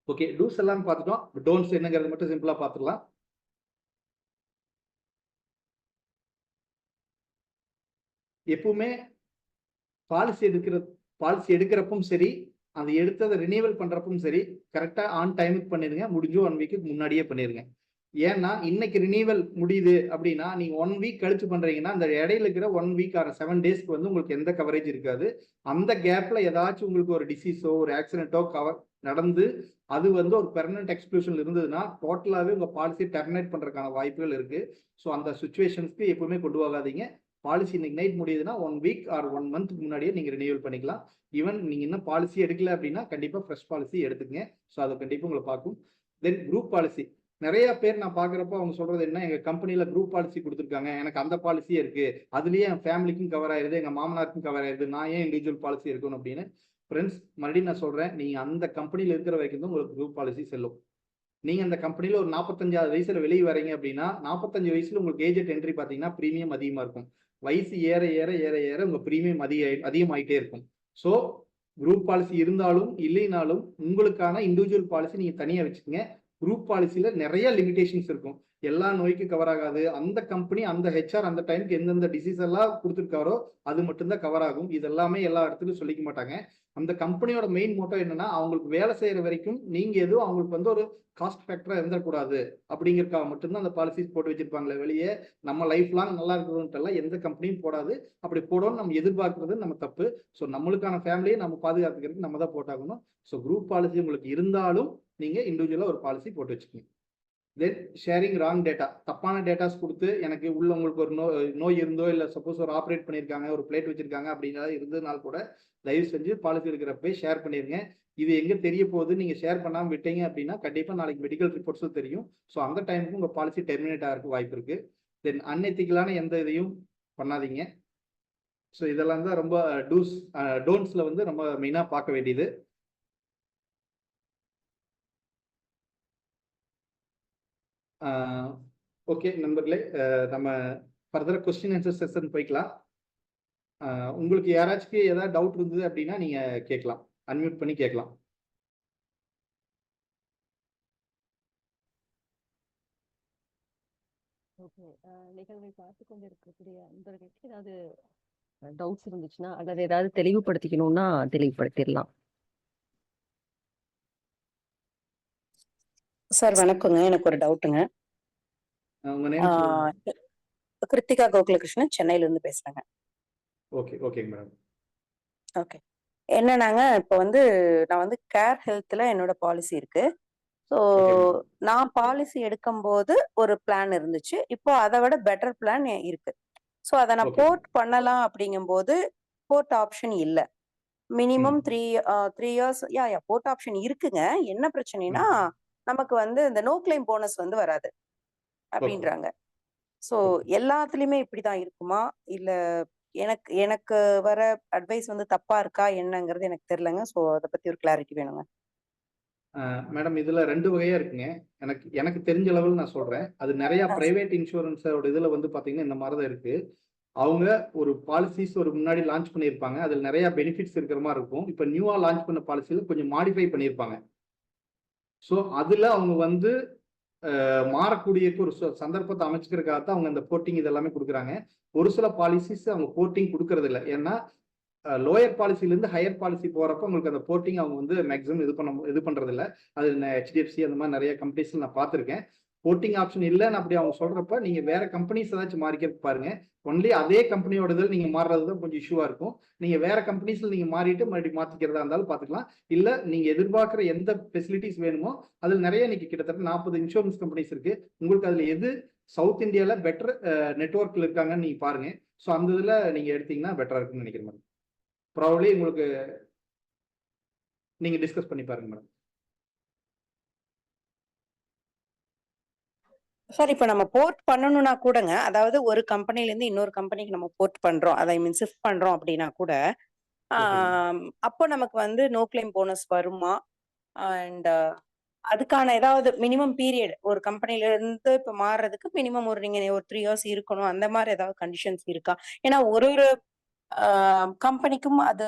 ஓகே, டூஸ் எல்லாம் பார்த்துட்டோம், டோன்ட்ஸ் என்னங்கிறது மட்டும் சிம்பிளா பார்த்துடலாம். எப்பவுமே பாலிசி எடுக்கிறப்பவும் சரி, அந்த எடுத்ததை ரினியூவல் பண்றப்பவும் சரி கரெக்டா ஆன் டைமுக்கு பண்ணிருங்க. முடிஞ்சு 1 வீக்கு முன்னாடியே பண்ணிருங்க. ஏன்னா இன்னைக்கு ரினியூவல் முடியுது அப்படின்னா நீங்க 1 வீக் கழிச்சு பண்றீங்கன்னா அந்த இடையில இருக்கிற 1 வீக் ஆன 7 டேஸ்க்கு வந்து உங்களுக்கு எந்த கவரேஜ் இருக்காது. அந்த கேப்ல ஏதாச்சும் உங்களுக்கு ஒரு டிசீஸோ ஒரு ஆக்சிடென்ட்டோ நடந்து அது வந்து ஒரு பெர்மனன்ட் எக்ஸ்க்ளூஷன் இருந்ததுன்னா டோட்டலாவே உங்க பாலிசி டெர்மினேட் பண்றதுக்கான வாய்ப்புகள் இருக்கு. ஸோ அந்த சுச்சுவேஷன்ஸ்க்கு எப்பவுமே கொண்டு போகாதீங்க. பாலிசி இன்னைக்கு நைட் முடியுதுன்னா 1 வீக் ஆர் 1 மந்த் முன்னாடியே நீங்க ரினியூவல் பண்ணிக்கலாம். ஈவன் நீங்க இன்னும் பாலிசி எடுக்கல அப்படின்னா கண்டிப்பா ஃப்ரெஷ் பாலிசி எடுத்துக்கங்க. ஸோ அதை கண்டிப்பா உங்களை பார்க்கும். தென் குரூப் பாலிசி நிறைய பேர் நான் பாக்குறப்ப அவங்க சொல்றது என்ன, எங்க கம்பெனில குரூப் பாலிசி கொடுத்துருக்காங்க, எனக்கு அந்த பாலிசியே இருக்கு, அதுலயே என் ஃபேமிலிக்கும் கவர் ஆயிருது, எங்க மாமனாருக்கும் கவர் ஆயிருது, நான் ஏன் இண்டிவிஜுவல் பாலிசி இருக்கணும் அப்படின்னு. ஃப்ரெண்ட்ஸ், மறுபடியும் நான் சொல்றேன், நீங்க அந்த கம்பெனில இருக்கிற வரைக்கும் தான் உங்களுக்கு குரூப் பாலிசி செல்லும். நீங்க அந்த கம்பெனில ஒரு 45 வயசுல வெளியே வரீங்க அப்படின்னா 45 வயசுல உங்களுக்கு ஏஜென்ட் என்ட்ரி பாத்தீங்கன்னா பிரீமியம் அதிகமா இருக்கும். வயசு ஏற ஏற ஏற ஏற உங்க பிரீமியம் அதிகமாயிட்டே இருக்கும். ஸோ குரூப் பாலிசி இருந்தாலும் இல்லைனாலும் உங்களுக்கான இண்டிவிஜுவல் பாலிசி நீங்க தனியா வச்சுக்கோங்க. குரூப் பாலிசியில நிறைய லிமிடேஷன்ஸ் இருக்கும். எல்லா நோய்க்கும் கவர் ஆகாது. அந்த கம்பெனி அந்த ஹெச்ஆர் அந்த டைமுக்கு எந்தெந்த டிசீஸ் எல்லாம் கொடுத்துருக்காரோ அது மட்டும்தான் கவர் ஆகும். இது எல்லாமே எல்லா இடத்துலையும் சொல்லிக்க மாட்டாங்க. அந்த கம்பெனியோட மெயின் மோட்டோ என்னன்னா, அவங்களுக்கு வேலை செய்யற வரைக்கும் நீங்க எதுவும் அவங்களுக்கு வந்து ஒரு காஸ்ட் ஃபேக்டரா இருந்துடக்கூடாது அப்படிங்கிறதுக்காக மட்டும்தான் அந்த பாலிசிஸ் போட்டு வச்சிருப்பாங்களே வெளியே நம்ம லைஃப் லாங் நல்லா இருக்கிறதுலாம் எந்த கம்பெனியும் போடாது. அப்படி போடணும்னு நம்ம எதிர்பார்க்கறது நம்ம தப்பு. ஸோ நம்மளுக்கான ஃபேமிலியை நம்ம பாதுகாத்துக்கிறதுக்கு நம்ம தான் போட்டாகணும். ஸோ குரூப் பாலிசி உங்களுக்கு இருந்தாலும் நீங்க இண்டிவிஜுவலா ஒரு பாலிசி போட்டு வச்சுக்கோங்க. தென் ஷேரிங் ராங் டேட்டா, தப்பான டேட்டாஸ் கொடுத்து எனக்கு உள்ள உங்களுக்கு ஒரு நோய் இருந்தோ இல்லை சப்போஸ் ஒரு ஆப்ரேட் பண்ணியிருக்காங்க, ஒரு பிளேட் வச்சிருக்காங்க அப்படிங்கிறத இருந்ததுனால கூட தயவு செஞ்சு பாலிசி இருக்கிறப்ப ஷேர் பண்ணிருங்க. இது எங்க தெரிய போகுது, நீங்க ஷேர் பண்ணாம விட்டீங்க அப்படின்னா கண்டிப்பா நாளைக்கு மெடிக்கல் ரிப்போர்ட்ஸும் தெரியும். ஸோ அந்த டைமுக்கு உங்க பாலிசி டெர்மினேட் ஆகிறதுக்கு வாய்ப்பு இருக்கு. தென் அன்எத்திக்கலான எந்த இதையும் பண்ணாதீங்க. ஸோ இதெல்லாம் தான் ரொம்ப டோன்ட்ஸ்ல வந்து நம்ம மெயினா பார்க்க வேண்டியது. ஓகே நண்பர்களே, நம்ம ஃபர்தர் கொஸ்டின் ஆன்சர் செஷன் போய்க்கலாம். உங்களுக்கு யாராச்சும் ஏதாவது டவுட் இருந்தது அப்படின்னா நீங்க கேட்கலாம், அன்மியூட் பண்ணி கேட்கலாம். ஓகே. நிகழ்வை பார்த்து கொண்டு இருக்கக்கூடிய நண்பர்களுக்கு ஏதாவது டவுட்ஸ் இருந்துச்சுன்னா அல்லது ஏதாவது தெளிவுபடுத்திக்கணும்னா தெளிவுபடுத்திடலாம். சார் வணக்கங்க, எனக்கு ஒரு டவுட்டுங்க. உங்க நேம் சொல்லுங்க. கிருத்திகா கோகுலகிருஷ்ணன், சென்னையில இருந்து பேசுறேங்க. ஓகே ஓகேங்க மேடம். ஓகே, என்னன்னாங்க, இப்போ வந்து நான் வந்து கேர் ஹெல்த்ல என்னோட பாலிசி இருக்கு. ஸோ நான் பாலிசி எடுக்கும்போது ஒரு பிளான் இருந்துச்சு, இப்போ அதை விட பெட்டர் பிளான் இருக்கு. ஸோ அதை நான் போர்ட் பண்ணலாம் அப்படிங்கும்போது போர்ட் ஆப்ஷன் இல்லை. மினிமம் 3 இயர்ஸ் போர்ட் ஆப்ஷன் இருக்குங்க. என்ன பிரச்சனைனா நமக்கு வந்து இந்த நோ கிளைம் போனஸ் வந்து வராது அப்படின்றாங்க. ஸோ எல்லாத்துலயுமே இப்படிதான் இருக்குமா, இல்ல எனக்கு எனக்கு வர அட்வைஸ் வந்து தப்பா இருக்கா என்னங்கிறது எனக்கு தெரியலங்க. ஸோ அதை பத்தி ஒரு கிளாரிட்டி வேணுங்க. மேடம், இதுல 2 வகையா இருக்குங்க. எனக்கு தெரிஞ்ச அளவில் நான் சொல்றேன். அது நிறைய பிரைவேட் இன்சூரன்ஸோட இதுல வந்து பாத்தீங்கன்னா இந்த மாதிரிதான் இருக்கு. அவங்க ஒரு பாலிசிஸ் ஒரு முன்னாடி லான்ச் பண்ணியிருப்பாங்க, அதுல நிறைய பெனிஃபிட்ஸ் இருக்கிற மாதிரி இருக்கும். இப்ப நியூவா லான்ச் பண்ண பாலிசியில கொஞ்சம் மாடிஃபை பண்ணியிருப்பாங்க. ஸோ அதுல அவங்க வந்து மாறக்கூடிய ஒரு சந்தர்ப்பத்தை அமைச்சுக்கிறதுக்காக தான் அவங்க அந்த போர்ட்டிங் இதெல்லாமே கொடுக்குறாங்க. ஒரு சில பாலிசிஸ் அவங்க போர்ட்டிங் கொடுக்கறது இல்லை. ஏன்னா லோயர் பாலிசிலேருந்து ஹையர் பாலிசி போறப்ப உங்களுக்கு அந்த போர்ட்டிங் அவங்க வந்து மேக்ஸிமம் இது பண்றது இல்லை. அது HDFC அந்த மாதிரி நிறைய கம்பெனிஸ்ல நான் பார்த்துருக்கேன். போர்ட்டிங் ஆப்ஷன் இல்லைன்னு அப்படி அவங்க சொல்றப்ப நீங்க வேற கம்பெனிஸ் ஏதாச்சும் மாறிக்க பாருங்க. ஒன்லி அதே கம்பெனியோட இதில் நீங்க மாறுறது தான் கொஞ்சம் இஷ்யூவா இருக்கும். நீங்க வேற கம்பெனிஸ்ல நீங்க மாறிட்டு மறுபடியும் மாத்திக்கிறதா இருந்தாலும் பாத்துக்கலாம். இல்ல நீங்க எதிர்பார்க்குற எந்த ஃபெசிலிட்டிஸ் வேணுமோ அதில் நிறைய இன்னைக்கு கிட்டத்தட்ட 40 இன்சூரன்ஸ் கம்பெனிஸ் இருக்கு. உங்களுக்கு அதுல எது சவுத் இந்தியால பெட்டர் நெட்வொர்க்ல இருக்காங்கன்னு நீங்க பாருங்க. ஸோ அந்த இதுல நீங்க எடுத்தீங்கன்னா பெட்டரா இருக்குன்னு நினைக்கிறேன் மேடம். ப்ராபப்லி உங்களுக்கு நீங்க டிஸ்கஸ் பண்ணி பாருங்க மேடம். சார், இப்போ நம்ம போர்ட் பண்ணணும்னா கூடங்க, அதாவது ஒரு கம்பெனில இருந்து இன்னொரு கம்பெனிக்கு நம்ம போர்ட் பண்றோம், அதை மீன் ஷிஃப்ட் பண்றோம் அப்படின்னா கூட அப்போ நமக்கு வந்து நோ கிளைம் போனஸ் வருமா? அண்ட் அதுக்கான ஏதாவது மினிமம் பீரியட் ஒரு கம்பெனில இருந்து இப்ப மாறுறதுக்கு மினிமம் நீங்க ஒரு 3 இயர்ஸ் இருக்கணும், அந்த மாதிரி ஏதாவது கண்டிஷன்ஸ் இருக்கா? ஏன்னா ஒரு கம்பெனிக்கும் அது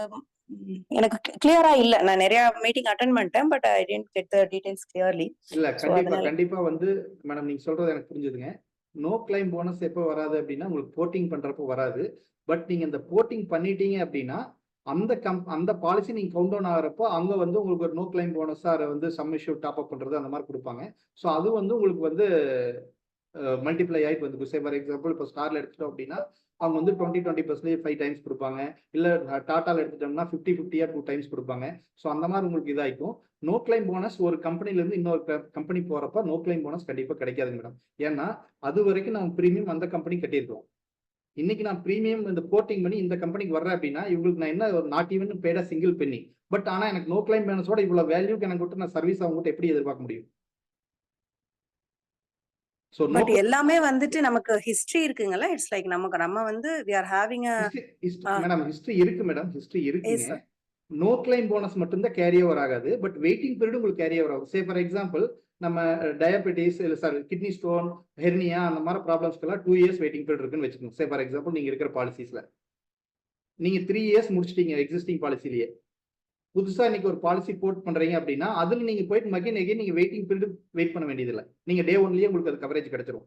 எனக்கு கிளியரா இல்ல. நான் நிறைய மீட்டிங் அட்டெண்ட் பண்ணிட்டேன், but I didn't get the details clearly. இல்ல கண்டிப்பா வந்து மேடம் நீங்க சொல்றது எனக்கு புரிஞ்சுதுங்க. நோ கிளைம் போனஸ் எப்போ வராது அப்படின்னா உங்களுக்கு போர்ட்டிங் பண்றப்போ வராது. பட் நீங்க இந்த போர்ட்டிங் பண்ணிட்டீங்க அப்படின்னா அந்த பாலிசி நீங்க கவுண்ட் டவுன் ஆகிறப்போ அங்க வந்து உங்களுக்கு ஒரு நோ கிளைம் போனஸா வந்து சம் இஷ்யூ டாப் அப் பண்றது அந்த மாதிரி கொடுப்பாங்க. ஸோ அது வந்து உங்களுக்கு வந்து மல்டிப்ளை ஆகிட்டு வந்து ஃபார் எக்ஸாம்பிள் இப்போ ஸ்டார்ல எடுத்துட்டோம் அப்படின்னா அவங்க வந்து 20% 5 டைம்ஸ் கொடுப்பாங்க. இல்ல டாட்டால எடுத்துட்டோம்னா 50-50 2 டைம்ஸ் கொடுப்பாங்க. ஸோ அந்த மாதிரி உங்களுக்கு இதாகிக்கும். நோ கிளைம் போனஸ் ஒரு கம்பெனில இருந்து இன்னொரு கம்பெனி போறப்ப நோ கிளைம் போனஸ் கண்டிப்பா கிடைக்காது மேடம். ஏன்னா அது வரைக்கும் நம்ம பிரீமியம் அந்த கம்பெனி கட்டியிருக்கோம். இன்னைக்கு நான் பிரீமியம் இந்த போர்ட்டிங் பண்ணி இந்த கம்பெனிக்கு வர்றேன் அப்படின்னா இவங்களுக்கு நான் என்ன not even paid a single penny. But ஆனா எனக்கு நோ கிளைம் போனஸோட இவ்வளவு வேல்யூக்கு எனக்கு விட்டு நான் சர்வீஸ் அவங்க எப்படி எதிர்பார்க்க முடியும்? ஸோ நோ பட் எல்லாமே வந்துட்டு நமக்கு ஹிஸ்டரி இருக்குங்களா? இட்ஸ் லைக் நம்ம வந்து we are having a madam history இருக்கு மேடம், ஹிஸ்டரி yes இருக்குங்க. sir. நோ கிளைம் போனஸ் மட்டும்தான் கேரி ஓவர் ஆகாது, பட் வெயிட்டிங் பீரியட் உங்களுக்கு கேரி ஓவர் ஆகும். சே ஃபார் எக்ஸாம்பிள் நம்ம டயபெட்டிஸ் இல்லை சார் கிட்னி ஸ்டோன், ஹெர்னியா அந்த மாதிரி ப்ராப்ளம்ஸ்க்கெல்லாம் 2 இயர்ஸ் வெயிட்டிங் பீரியட் இருக்குன்னு வச்சுக்கோங்க. சே ஃபார் எக்ஸாம்பிள் நீங்க இருக்கிற பாலிசிஸ்ல நீங்க 3 இயர்ஸ் முடிச்சிட்டீங்க எக்ஸிஸ்டிங் பாலிசிலேயே. புதுசா இன்னைக்கு ஒரு பாலிசி போர்ட் பண்றீங்க அப்படின்னா அதுல நீங்க போயிட்டு மகன் எகைன் நீங்க வெயிட்டிங் பீரியட் வெயிட் பண்ண வேண்டியதில்லை. நீங்க டே ஒன்லயே உங்களுக்கு அது கவரேஜ் கிடைச்சிரும்.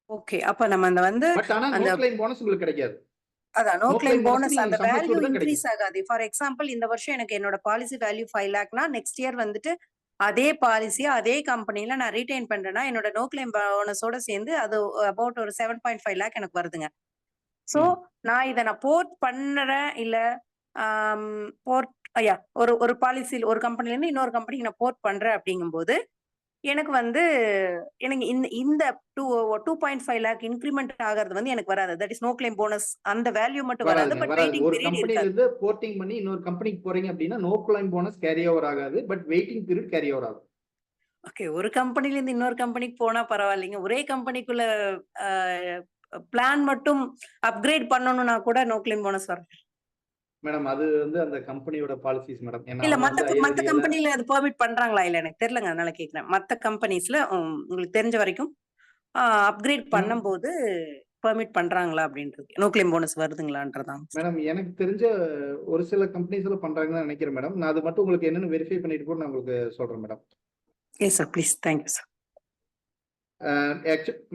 ஓகே, அப்ப நம்ம அந்த வந்து பட் ஆனா நோ அந்த கிளைம் போனஸ் உங்களுக்கு கிடைக்காது. அதான் no no claim claim bonus bonus நீங்க அந்த சம் வேல்யூ அஷ்யூர்ட் தான் இன்க்ரீஸ் கிடைக்கும். ஆகாது. ஃபார் எக்ஸாம்பிள் இந்த வருஷம் எனக்கு என்னோட பாலிசி வேல்யூ 5 லேக்னா நெக்ஸ்ட் இயர் வந்துட்டு அதே பாலிசியா அதே கம்பெனில நான் ரீடைன் பண்றேன்னா என்னோட நோ கிளைம் போனஸோட சேர்ந்து அது அபவுட் ஒரு 7.5 லேக் எனக்கு வருதுங்க. சோ நான் இதை போர்ட் பண்றேன் இல்ல போர்ட் ஒரு பாலிசியில் ஒரு கம்பெனில இருந்து இன்னொரு கம்பெனிக்கு நான் போர்ட் பண்றேன் அப்படிங்கும்போது எனக்கு வந்து எனக்கு இந்த 2.5 லேக் இன்க்ரிமெண்ட் ஆகிறது வந்து எனக்கு வராது. That is no claim bonus அந்த வேல்யூ மட்டும் வராது. வராதுங்க பட் வராது. வெயிட்டிங் ஒரு பீரியட் கம்பெனில இருக்காது. இருந்து போர்ட்டிங் பண்ணி இன்னொரு கம்பெனிக்கு போறீங்க அப்படின்னா no claim bonus carry over ஆகாது, but waiting period carry over ஆகும். ஓகே, ஒரு கம்பெனில இருந்து இன்னொரு கம்பெனிக்கு போனா பரவாயில்லைங்க. ஒரே கம்பெனிக்குள்ள பிளான் மட்டும் அப்கிரேட் பண்ணணும்னா கூட நோ கிளைம் போனஸ் வரும். மேடம் அது வந்து அந்த கம்பெனியோட பாலிசிஸ் மேடம். ஏன்னா இல்ல அவங்க வந்து மத்த IRDA கம்பெனில அது பெர்மிட் பண்றாங்களா இல்ல எனக்கு தெரியலங்க, அதனால கேக்குறேன். மத்த கம்பெனிஸ்ல உங்களுக்கு தெரிஞ்ச வரைக்கும் அப்கிரேட் பண்ணும்போது பெர்மிட் பண்றாங்களா அப்படின்றது, நோ கிளைம் போனஸ் வருதுங்களான்றதான். மேடம் எனக்கு தெரிஞ்ச ஒரு சில கம்பெனிஸ்ல பண்றாங்கன்னு நினைக்கிறேன் மேடம். நான் அது மட்டும் உங்களுக்கு என்னன்னு வெரிஃபை பண்ணிட்டு கூட நான் உங்களுக்கு சொல்றேன் madam. Yes sir, please. Thank you sir.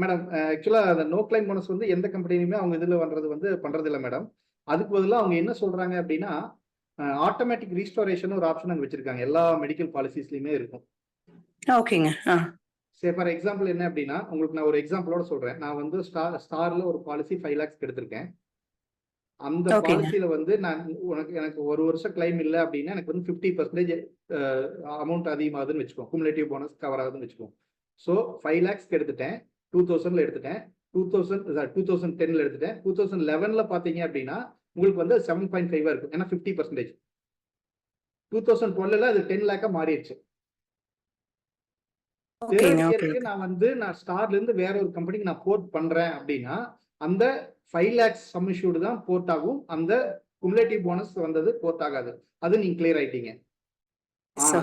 Madam ஆக்சுவலா அந்த நோ கிளைம் போனஸ் வந்து எந்த கம்பெனியுமே அவங்க இதுல பண்றது இல்லை மேடம். அதுக்கு பதிலாக அவங்க என்ன சொல்றாங்க அப்படின்னா ஆட்டோமேட்டிக் ரீஸ்டோரேஷன் ஒரு ஆப்ஷன் அங்க வச்சிருக்காங்க. எல்லா மெடிக்கல் பாலிசிஸ்லயுமே இருக்கும். ஓகேங்க. சே ஃபார் எக்ஸாம்பிள் என்ன அப்படின்னா உங்களுக்கு நான் ஒரு எக்ஸாம்பிளோட சொல்றேன். நான் வந்து ஸ்டார்ல ஒரு பாலிசி 5 lakhs எடுத்திருக்கேன். அந்த பாலிசியில வந்து எனக்கு ஒரு வருஷம் கிளைம் இல்லை அப்படின்னா எனக்கு வந்து 50% அமௌண்ட் அதிகமாகுதுன்னு வச்சுக்கோம். குமுலேட்டிவ் போனஸ் கவர் ஆகுதுன்னு வச்சுக்கோம். ஸோ 5 lakhs எடுத்துட்டேன், 2000 எடுத்துட்டேன், 2010 எடுத்துட்டேன், 2011 பாத்தீங்க அப்படின்னா உங்களுக்கு வந்து 7.5 இருக்கும். ஏன்னா 50%. 2012 அது 10 lakh மாறிடுச்சு. நான் ஸ்டார்ல இருந்து வேற ஒரு கம்பெனிக்கு நான் போர்ட் பண்றேன் அப்படின்னா அந்த 5 lakhs சம் இஷ்யூடு தான் போர்ட் ஆகும். அந்த குமுலேட்டிவ் போனஸ் வந்தது போர்ட் ஆகாது. அது நீங்க கிளியர் ஆயிட்டீங்க. ஆனா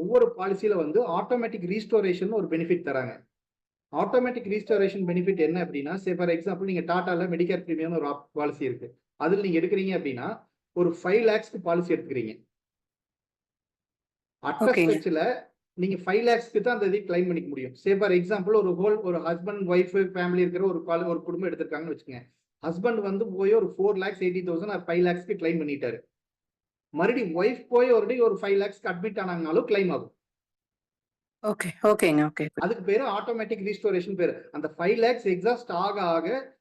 ஒவ்வொரு பாலிசியில வந்து ஆட்டோமேட்டிக் ரீஸ்டோரேஷன் ஒரு பெனிஃபிட் தராங்க. ஆட்டோமேட்டிக் ரீஸ்டோரேஷன் பெனிஃபிட் என்ன அப்படின்னா சே ஃபார் எக்ஸாம்பிள் நீங்க டாடால மெடிக்கேர் பிரீமியம் ஒரு பாலிசி இருக்கு. அதுல நீங்க எடுக்கிறீங்க அப்படின்னா ஒரு 5 lakhsக்கு பாலிசி எடுத்துக்கிறீங்க. அட்டஸ்ட்ல நீங்க 5 lakhsக்கு தான் அந்த இதை கிளைம் பண்ணிக்க முடியும். சே ஃபார் எக்ஸாம்பிள் ஒரு ஹஸ்பண்ட் ஒய்ஃப் ஃபேமிலி இருக்கிற ஒரு குடும்பம் எடுத்திருக்காங்கன்னு வச்சுக்கோங்க. ஹஸ்பண்ட் வந்து போய் ஒரு 4,80,000 5 lakhsக்கு கிளைம் பண்ணிட்டாரு. மறுபடியும் ஒய்ஃப் போய் ஒரு 5 lakhsக்கு அட்மிட் ஆனாங்கனாலும் கிளைம் ஆகும். அதுக்கு பேரு ஆட்டோமேட்டிக் ரீஸ்டோரேஷன் பேரு. அந்த 5 lakhs எக்ஸாஸ்ட் ஆக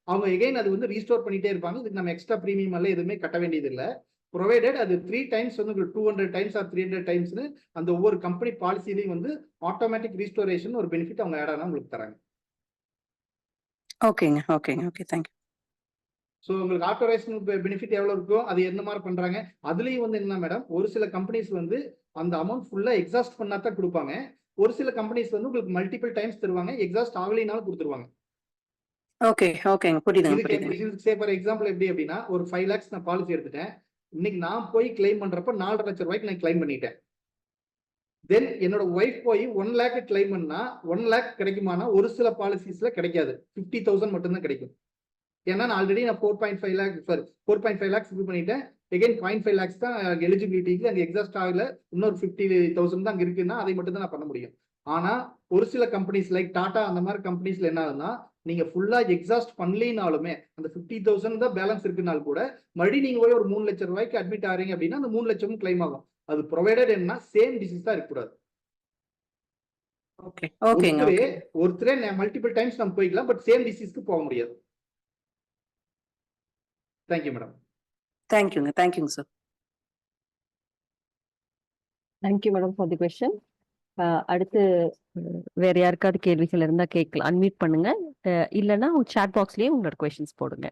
அவங்க எகைன் அது வந்து ரீஸ்டோர் பண்ணிட்டே இருப்பாங்க. இதுக்கு நம்ம எக்ஸ்ட்ரா பிரீமியம் எல்லாம் எதுவுமே கட்ட வேண்டியது இல்லை. ப்ரொவைடட் அது 3 times வந்து 200 times ஆர் 300 timesனு அந்த ஒவ்வொரு கம்பெனி பாலிசிலையும் வந்து ஆட்டோமேட்டிக் ரீஸ்டோரேஷன் ஒரு பெனிஃபிட் அவங்க ஆட் ஆனா உங்களுக்கு தராங்க. Okay thank you. ஸோ உங்களுக்கு ஆட்டோரைசேஷன் பெனிஃபிட் எவ்வளவு இருக்கோ அது எந்த மாதிரி பண்றாங்க. அதுலயும் வந்து என்ன மேடம் ஒரு சில கம்பெனிஸ் வந்து அந்த அமௌண்ட் ஃபுல்லா எக்ஸாஸ்ட் பண்ணா தான் கொடுப்பாங்க. ஒரு சில கம்பெனிஸ் வந்து உங்களுக்கு மல்டிபிள் டைம்ஸ் தருவாங்க. எக்ஸாஸ்ட் ஆகலைனாலும் கொடுத்துருவாங்க. புரியுது. சே ஃபார் எக்ஸாம்பிள் எப்படி அப்படின்னா ஒரு 5 lakhs நான் பாலிசி எடுத்துட்டேன். இன்னைக்கு நான் போய் கிளைம் பண்றப்ப 4.5 லட்சம் ரூபாய்க்கு நான் கிளைம் பண்ணிட்டேன். தென் என்னோட ஒய்ஃப் போய் 1 lakh கிளைம் பண்ணா 1 lakh கிடைக்குமானா ஒரு சில பாலிசிஸ்ல கிடைக்காது. 50,000 மட்டும்தான் கிடைக்கும். ஏன்னா நான் ஆல்ரெடி 4.5 lakhs இது பண்ணிட்டேன். எகைன் 0.5 lakhs தான் எலிஜிபிலிட்டிக்கு அங்கே எக்ஸாஸ்ட் ஆகல. இன்னொரு 50,000 தான் அங்கே இருக்குன்னா அதை மட்டும் தான் நான் பண்ண முடியும். ஆனா ஒரு சில கம்பெனிஸ் லைக் டாடா அந்த மாதிரி கம்பெனிஸ்ல என்ன ஆகுதுன்னா நீங்க ஃபுல்லா எக்ஸாஸ்ட் பண்ணலினாலுமே அந்த 50,000 தான் பேலன்ஸ் இருக்குனாலும் கூட மறுபடியும் நீங்க போய் ஒரு 3 லட்சம் ரூபாய்க்கு அட்மிட் ஆறீங்க அப்படின்னா அந்த 3 லட்சமும் கிளைம் ஆகும். அது ப்ரொவைடட் என்ன சேம் டிசீஸ் தான் இருக்கக்கூடாது. ஒருத்தரே மல்டிபிள் டைம்ஸ் நம்ம போய்க்கலாம், பட் சேம் டிசீஸ்க்கு போக முடியாது. Thank you madam. தேங்க்யூங்க sir. Thank you madam for the question. அடுத்து வேற யாருக்காவது கேள்விகள் இருந்தா கேட்கலாம். அன்மியூட் பண்ணுங்க. இல்லைன்னா சாட் பாக்ஸ்லயே உங்களோட கொஸ்டின்ஸ் போடுங்க.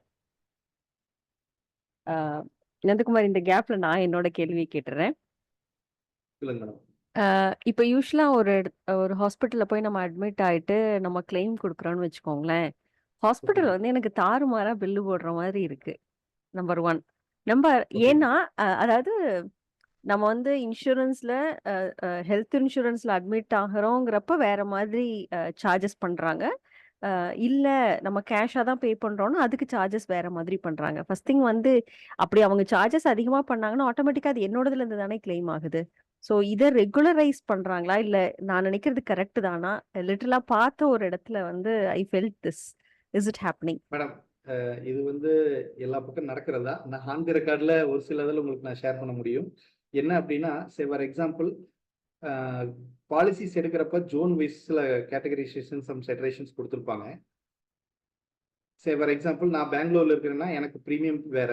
நந்தகுமார், இந்த கேப்ல நான் என்னோட கேள்வியை கேட்டுறேன். இப்ப யூசுவலா ஒரு ஹாஸ்பிட்டல்ல போய் நம்ம அட்மிட் ஆயிட்டு நம்ம கிளைம் குடுக்குறோம்னு வச்சுக்கோங்களேன். ஹாஸ்பிட்டல் ஓகேங்க. வந்து எனக்கு தாறுமாறா பில்லு போடுற மாதிரி இருக்கு. நம்பர் 1. நம்பர் ஓகேங்க. ஏன்னா அதாவது நம்ம வந்து இன்சூரன்ஸ்ல ஹெல்த் இன்சூரன்ஸ்ல அட்மிட் ஆகுறோங்கிறப்ப வேற மாதிரி சார்ஜஸ் பண்றாங்க. இல்ல நம்ம கேஷா தான் பே பண்றோம்னா அதுக்கு சார்ஜஸ் வேற மாதிரி பண்றாங்க. ஃபர்ஸ்ட் திங் வந்து அப்படி அவங்க சார்ஜஸ் அதிகமா பண்ணாங்கன்னா ஆட்டோமேட்டிக்கா அது என்னோடதுல இருந்து தானே கிளைம் ஆகுது. ஸோ இதை ரெகுலரைஸ் பண்றாங்களா இல்ல நான் நினைக்கிறது கரெக்ட் தானா? லிட்டரலா பார்த்த ஒரு இடத்துல வந்து I felt this. Is it happening? Madam இது வந்து எல்லா பக்கம் நடக்கிறதா நான் ஆன் தி ரெக்கார்டில் ஒரு சில இதில் உங்களுக்கு நான் ஷேர் பண்ண முடியும். என்ன அப்படின்னா ஃபார் எக்ஸாம்பிள் பாலிசிஸ் எடுக்கிறப்ப ஜோன் வைஸில் கேட்டகரைசேஷன் சம் செட்டரேஷன்ஸ் கொடுத்துருப்பாங்க. ஃபார் எக்ஸாம்பிள் நான் பெங்களூர்ல இருக்கிறேன்னா எனக்கு ப்ரீமியம் வேற,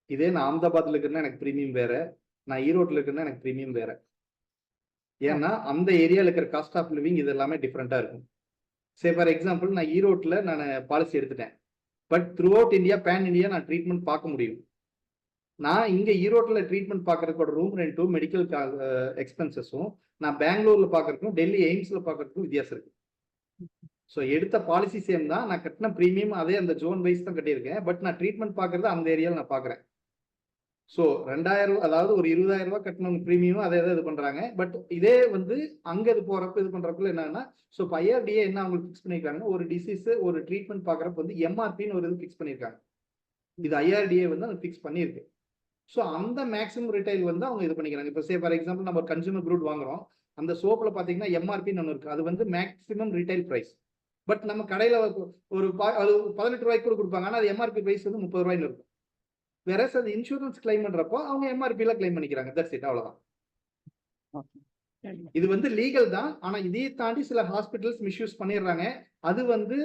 இதே நான் அகமதாபாத்ல இருக்கிறேன்னா எனக்கு ப்ரீமியம் வேற, நான் ஈரோட்டில் இருக்கிறேன்னா எனக்கு ப்ரீமியம் வேற. ஏன்னா அந்த ஏரியாவில் இருக்கிற காஸ்ட் ஆஃப் லிவிங் இது எல்லாமே டிஃப்ரெண்ட்டாக இருக்கும். ஃபார் எக்ஸாம்பிள் நான் ஈரோட்டில் நான் பாலிசி எடுத்துட்டேன், but throughout India pan India நான் ட்ரீட்மெண்ட் பார்க்க முடியும். நான் இங்கே ஈரோட்டில் ட்ரீட்மெண்ட் பார்க்கறதுக்கோட ரூம் ரெண்ட்டும் மெடிக்கல் எக்ஸ்பென்சஸும் நான் பெங்களூரில் பார்க்கறதுக்கும் டெல்லி எய்ம்ஸில் பார்க்கறதுக்கும் வித்தியாசம் இருக்கு. ஸோ எடுத்த பாலிசி சேம் தான், நான் கட்டின ப்ரீமியம் அதே அந்த ஜோன் வைஸ் தான் கட்டியிருக்கேன், பட் நான் ட்ரீட்மெண்ட் பார்க்கறது அந்த ஏரியாவில் நான் பார்க்குறேன். ஸோ 2000 அதாவது ஒரு 20,000 ரூபாய் கட்டினவங்க ப்ரீமியம் அதே இது பண்ணுறாங்க. பட் இதே வந்து அங்கே இது போகிறப்ப இது பண்ணுறப்பல என்னன்னா, ஸோ இப்போ ஐஆர்டிஏ என்ன அவங்களுக்கு ஃபிக்ஸ் பண்ணியிருக்காங்கன்னா ஒரு டிசீஸ் ஒரு ட்ரீட்மெண்ட் பார்க்குறப்ப வந்து எம்ஆர்பின்னு ஒரு இது ஃபிக்ஸ் பண்ணியிருக்காங்க. இது ஐஆர்டிஏ வந்து அவங்க ஃபிக்ஸ் பண்ணியிருக்கு. ஸோ அந்த மேக்ஸிமம் ரிட்டைல் வந்து அவங்க இது பண்ணிக்கிறாங்க. இப்போ ஃபார் எக்ஸாம்பிள் நம்ம ஒரு கன்சூமர் குரூட் வாங்குறோம், அந்த சோப்பில் பார்த்தீங்கன்னா எம்ஆர்பின்னு ஒன்று இருக்குது, அது வந்து மேக்ஸிமம் ரிட்டைல் ப்ரைஸ். பட் நம்ம கடையில் ஒரு அது 18 ரூபாய்க்கு கூட கொடுப்பாங்க, ஆனால் அது எம்ஆர்பி ப்ரைஸ் வந்து 30 ரூபாய்னு இருக்கும். வேற அது இன்சூரன்ஸ் கிளைம் பண்றப்போ அவங்க எம்ஆர்பில கிளைம் பண்ணிக்கிறாங்க. தட்ஸ் இட், அவ்வளவுதான். இது வந்து லீகல் தான், ஆனா இதையே தாண்டி சில ஹாஸ்பிட்டல்ஸ் மிஸ்யூஸ் பண்ணிடுறாங்க. அது வந்து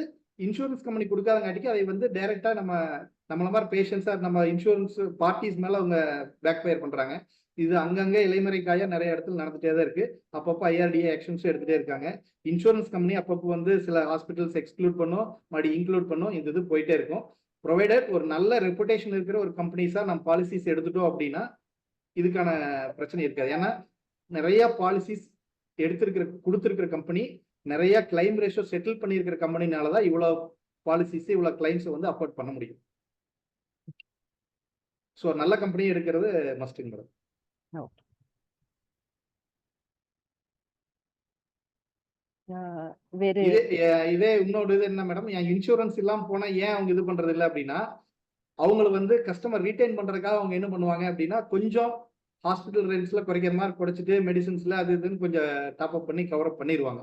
இன்சூரன்ஸ் கம்பெனி கொடுக்காதங்காட்டிக்கு அதை வந்து டைரக்டா நம்மள மாதிரி பேஷன்ஸா நம்ம இன்சூரன்ஸ் பார்ட்டிஸ் மேல அவங்க பேக் ஃபயர் பண்றாங்க. இது அங்கங்க இலைமறைக்காயா நிறைய இடத்துல நடந்துட்டே தான் இருக்கு. அப்பப்போ ஐஆர்டிஏ ஆக்ஷன்ஸும் எடுத்துட்டே இருக்காங்க. இன்சூரன்ஸ் கம்பெனி அப்பப்போ வந்து சில ஹாஸ்பிட்டல்ஸ் எக்ஸ்க்ளூட் பண்ணும், மறுபடி இன்க்ளூட் பண்ணும், இந்த இது போயிட்டே இருக்கும். ப்ரொவைடர் ஒரு நல்ல ரெப்புடேஷன் இருக்கிற ஒரு கம்பெனிஸா நம்ம பாலிசிஸ் எடுத்துட்டோம் அப்படின்னா இதுக்கான பிரச்சனை இருக்காது. ஏன்னா நிறைய பாலிசிஸ் கொடுத்துருக்கிற கம்பெனி நிறைய கிளைம் ரேஷியோ செட்டில் பண்ணியிருக்கிற கம்பெனினாலதான் இவ்வளவு பாலிசிஸ் இவ்வளவு கிளைம்ஸ் வந்து அஃபோர்ட் பண்ண முடியும். ஸோ நல்ல கம்பெனி எடுக்கிறது மஸ்ட்டுங்க மேடம். இதே இன்னொரு இது என்ன மேடம், என் இன்சூரன்ஸ் இல்லாம போனா ஏன் அவங்க இது பண்றது இல்லை அப்படின்னா, அவங்களை வந்து கஸ்டமர் ரீட்டைன் பண்றதுக்காக அவங்க என்ன பண்ணுவாங்க அப்படின்னா கொஞ்சம் ஹாஸ்பிட்டல் ரெண்ட்ஸ்ல குறைக்கிற மாதிரி குறைச்சிட்டு மெடிசன்ஸ்ல அது இதுன்னு கொஞ்சம் டாப் அப் பண்ணி கவர் அப் பண்ணிடுவாங்க.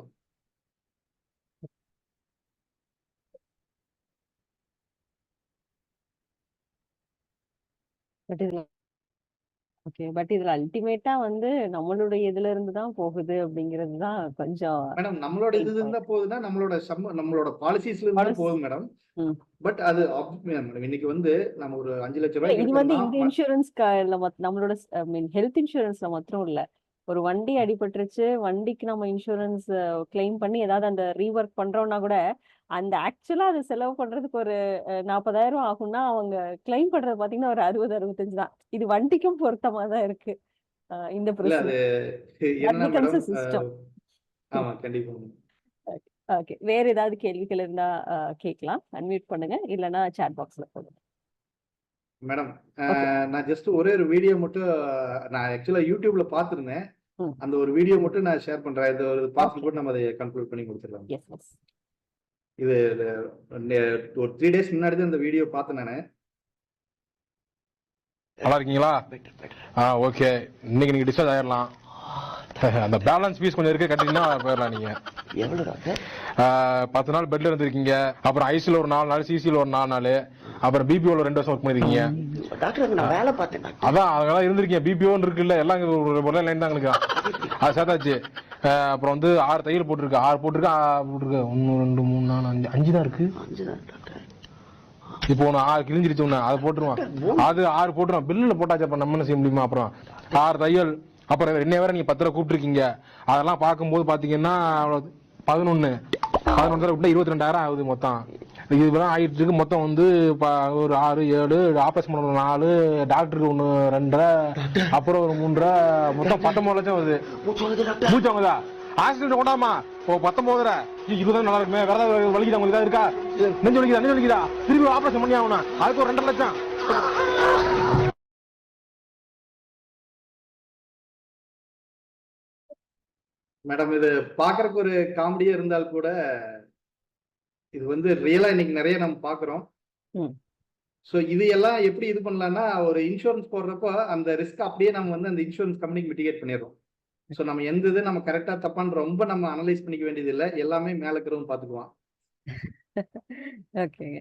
பட் இதுல அல்டிமேட்டா வந்து நம்மளுடைய இதுல இருந்து தான் போகுது அப்படிங்கிறது தான் கொஞ்சம் மேடம். நம்மளோட இது இருந்தா போகுதுன்னா நம்மளோட பாலிசிஸ்ல இருந்து போகுது மேடம். பட் அது மேடம் இன்னைக்கு வந்து நம்ம ஒரு 5 லட்சம் ரூபாய் இது வந்து இந்த இன்சூரன்ஸ் நம்மளோட ஹெல்த் இன்சூரன்ஸ்ல மாத்திரம் இல்ல, ஒரு வண்டி அடிபட்டுருச்சு, வண்டிக்கு நம்ம இன்சூரன்ஸ் கிளைம் பண்ணி ஏதாவது அந்த ரீவொர்க் பண்றோம்னா கூட அந்த ஆக்சுவலா அது செலவு பண்றதுக்கு ஒரு 40,000 ஆகும்னா அவங்க கிளைம் பண்றது பாத்தீங்கன்னா ஒரு 60-65 தான். இது வண்டிக்கும் பொருத்தமா தான் இருக்கு இந்த சிஸ்டம். ஓகே, வேற ஏதாவது கேள்விகள் இருந்தா கேட்கலாம், அன்மியூட் பண்ணுங்க, இல்லைன்னா சாட் பாக்ஸ்ல போடுங்க. மேடம் நான் ஜஸ்ட் ஒரே ஒரு வீடியோ மட்டும் நான் ஆக்சுவலா யூடியூப்ல பாத்துருந்தேன், அந்த ஒரு வீடியோ மட்டும் நான் ஷேர் பண்றேன். இது ஒரு பார்த்து கூட நம்ம அதை கன்க்ளூட் பண்ணி கொடுத்துடலாம். இது ஒரு 3 days முன்னாடி தான் இந்த வீடியோ பார்த்தேன் நானு. நல்லா இருக்கீங்களா? ஓகே, இன்னைக்கு நீங்க டிஸ்சார்ஜ் ஆயிடலாம். அந்த பேலன்ஸ் ஃபீஸ் கொஞ்சம் இருக்கு, கட்டிங்கன்னா போயிடலாம். நீங்க 10 நாள் பெட்ல இருந்திருக்கீங்க, அப்புறம் ஐசில ஒரு 4 நாள், சிசில ஒரு 4 நாள், அப்புறம் பிபிஓல 2 வருஷம் ஒர்க் பண்ணிருக்கீங்க. அதான் அதெல்லாம் இருந்திருக்கீங்க. பிபிஓன்னு இருக்குல்ல, எல்லாம் ஒரே லைன் தான் எங்களுக்கு, அது சேர்த்தாச்சு. அப்புறம் வந்து 6 தையல் போட்டிருக்கு, 6 போட்டிருக்கு 1 2 3 4 5 தான் இருக்கு. இப்போ 6 கிழிஞ்சிருச்சு, அதை போட்டுருவான், அது 6 போட்டுருவான். பில்லுல போட்டாச்சு, அப்புறம் நம்ம என்ன செய்ய முடியுமா? அப்புறம் 6 தையல், அப்புறம் என்ன வேற நீங்க 10 ரூபா கூப்பிட்டுருக்கீங்க. அதெல்லாம் பார்க்கும்போது பாத்தீங்கன்னா 11 தடவை விட்டா 22,000 ஆகுது மொத்தம். இதெல்லாம் ஆயிட்டு இருக்கு. மொத்தம் வந்து ஒரு 6 7 ஆபரேஷன் பண்ண 4, டாக்டருக்கு 1 2.5, அப்புறம் ஒரு 3.5, மொத்தம் 19 லட்சம் வருது. மூச்சு வாங்குதா? ஆக்சிடென்ட் கொண்டாமா 19. இதுதான் நல்லா இருக்குமே. வேற ஏதாவது வலிக்குதா? உங்களுக்கு ஏதாவது இருக்கா? நெஞ்சு வலிக்குதா? திருப்பி ஆபரேஷன் பண்ணி ஆகணும். அதுக்கு ஒரு 2.5 லட்சம். மேடம் இது பாக்குறதுக்கு ஒரு காமெடியா இருந்தால் கூட இது வந்து ரியலா இன்னைக்கு நிறைய நம்ம பாக்குறோம். ஸோ இது எல்லாம் எப்படி இது பண்ணலாம்னா, ஒரு இன்சூரன்ஸ் போடுறப்போ அந்த ரிஸ்க் அப்படியே நம்ம வந்து அந்த இன்சூரன்ஸ் கம்பெனிக்கு மிட்டிகேட் பண்ணிடுறோம். ஸோ நம்ம எந்த இது நம்ம கரெக்டா தப்பான்னு ரொம்ப நம்ம அனலைஸ் பண்ணிக்க வேண்டியது இல்லை. எல்லாமே மேல இருக்கிறவங்க பார்த்துக்குவான். ஓகேங்க.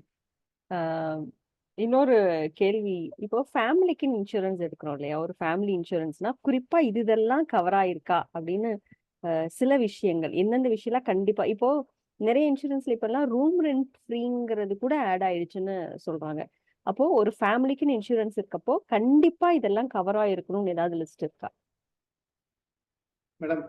இன்னொரு கேள்வி, இப்போ ஃபேமிலிக்குன்னு இன்சூரன்ஸ் எடுக்கிறோம் இல்லையா? ஒரு ஃபேமிலி இன்சூரன்ஸ்னா குறிப்பா இதெல்லாம் கவர் ஆயிருக்கா அப்படின்னு சில விஷயங்கள், எந்தெந்த விஷயம்லாம் கண்டிப்பா இப்போ நிறைய இன்சூரன்ஸ்ல இப்பெல்லாம் ரூம் ரெண்ட் ஃப்ரீங்கிறது கூட ஆட் ஆயிடுச்சுன்னு சொல்றாங்க. அப்போ ஒரு ஃபேமிலிக்குன்னு இன்சூரன்ஸ் இருக்கப்போ கண்டிப்பா இதெல்லாம் கவர் ஆயிருக்கணும்னு ஏதாவது லிஸ்ட் இருக்கா? மேடம்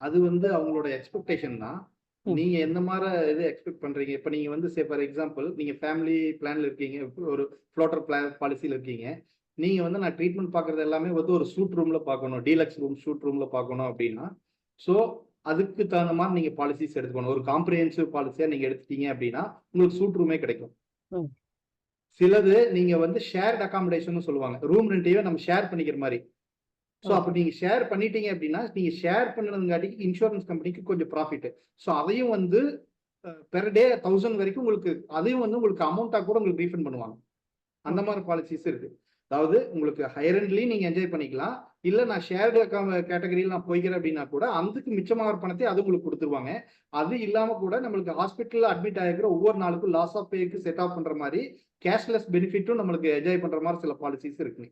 அது வந்து அவங்களோட எக்ஸ்பெக்டேஷன் தான். நீங்க எந்த மாதிரி இது எக்ஸ்பெக்ட் பண்றீங்க? இப்ப நீங்க வந்து ஃபார் எக்ஸாம்பிள் நீங்க ஃபேமிலி பிளான்ல இருக்கீங்க, ஒரு ஃப்ளோட்டர் பிளான் பாலிசியில இருக்கீங்க. நீங்க வந்து நான் ட்ரீட்மெண்ட் பாக்குறது எல்லாமே வந்து ஒரு சூட் ரூம்ல பார்க்கணும், டீலக்ஸ் ரூம் சூட் ரூம்ல பார்க்கணும் அப்படின்னா, ஸோ அதுக்கு தகுந்த மாதிரி நீங்க பாலிசிஸ் எடுத்துக்கணும். ஒரு காம்ப்ரிஹென்சிவ் பாலிசியா நீங்க எடுத்துட்டீங்க அப்படின்னா உங்களுக்கு சூட் ரூமே கிடைக்கும். சிலது நீங்க வந்து ஷேர்ட் அகாமடேஷன் சொல்லுவாங்க, ரூம் ரெண்ட்டையே நம்ம ஷேர் பண்ணிக்கிற மாதிரி. ஸோ அப்படி நீங்க ஷேர் பண்ணிட்டீங்க அப்படின்னா, நீங்க ஷேர் பண்ணதுங்காட்டிக்கு இன்சூரன்ஸ் கம்பெனிக்கு கொஞ்சம் ப்ராஃபிட். ஸோ அதையும் வந்து பெர் டே 1000 வரைக்கும் உங்களுக்கு அதையும் வந்து உங்களுக்கு அமௌண்ட்டா கூட உங்களுக்கு ரீஃபண்ட் பண்ணுவாங்க. அந்த மாதிரி பாலிசிஸ் இருக்கு. அதாவது உங்களுக்கு ஹையர் எண்ட்லயும் நீங்க என்ஜாய் பண்ணிக்கலாம். இல்ல நான் ஷேர்டு கேட்டகரியில் நான் போய்க்கிறேன் அப்படின்னா கூட அதுக்கு மிச்சமாகிற பணத்தை அது உங்களுக்கு கொடுத்துருவாங்க. அது இல்லாம கூட நம்மளுக்கு ஹாஸ்பிட்டல்ல அட்மிட் ஆகிக்கிற ஒவ்வொரு நாளுக்கும் லாஸ் ஆஃப் பேக்கு செட் ஆஃப் பண்ற மாதிரி கேஷ்லெஸ் பெனிஃபிட்டும் நம்மளுக்கு என்ஜாய் பண்ற மாதிரி சில பாலிசிஸ் இருக்கு.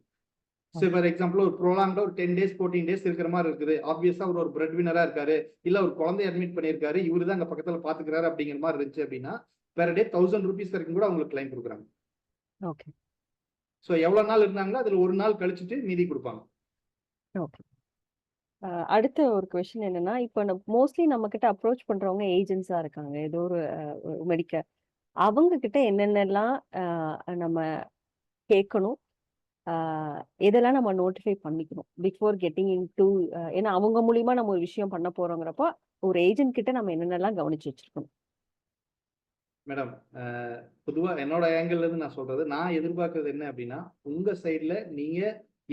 ஸோ ஃபார் எக்ஸாம்பிள் ஒரு ப்ரோலாங்டா ஒரு 10 days 14 days இருக்கிற மாதிரி இருக்குது. ஆப்வியஸா ஒரு பிரெட் வினரா இருக்காரு, இல்ல ஒரு குழந்தைய அட்மிட் பண்ணியிருக்காரு, இவரு தான் அங்க பக்கத்துல பாத்துக்கிறாரு அப்படிங்கிற மாதிரி இருந்துச்சு அப்படின்னா பெர் டே 1000 rupees வரைக்கும் கூட அவங்களுக்கு கிளைம் கொடுக்குறாங்க. ஓகே. ஸோ எவ்வளவு நாள் இருந்தாங்களோ அதுல ஒரு நாள் கழிச்சுட்டு மீதி கொடுப்பாங்க. ஓகே. அடுத்த ஒரு கொஸ்டின் என்னன்னா, இப்போ மோஸ்ட்லி நம்ம கிட்ட அப்ரோச் பண்றவங்க ஏஜென்ட்ஸா இருக்காங்க, ஏதோ ஒரு மெடிக்கல். அவங்க கிட்ட என்னென்னலாம் நம்ம கேட்கணும், இதெல்லாம் நம்ம நோட்டிஃபை பண்ணிக்கணும் பிஃபோர் கெட்டிங் இன் டு, ஏன்னா அவங்க மூலியமா நம்ம ஒரு விஷயம் பண்ண போறோங்கிறப்போ ஒரு ஏஜென்ட் கிட்ட நம்ம என்னென்னலாம் கவனிச்சு வச்சிருக்கணும்? மேடம் பொதுவா என்னோட ஆங்கிள் இருந்து நான் சொல்றது, நான் எதிர்பார்க்கறது என்ன அப்படின்னா, உங்க சைட்ல நீங்க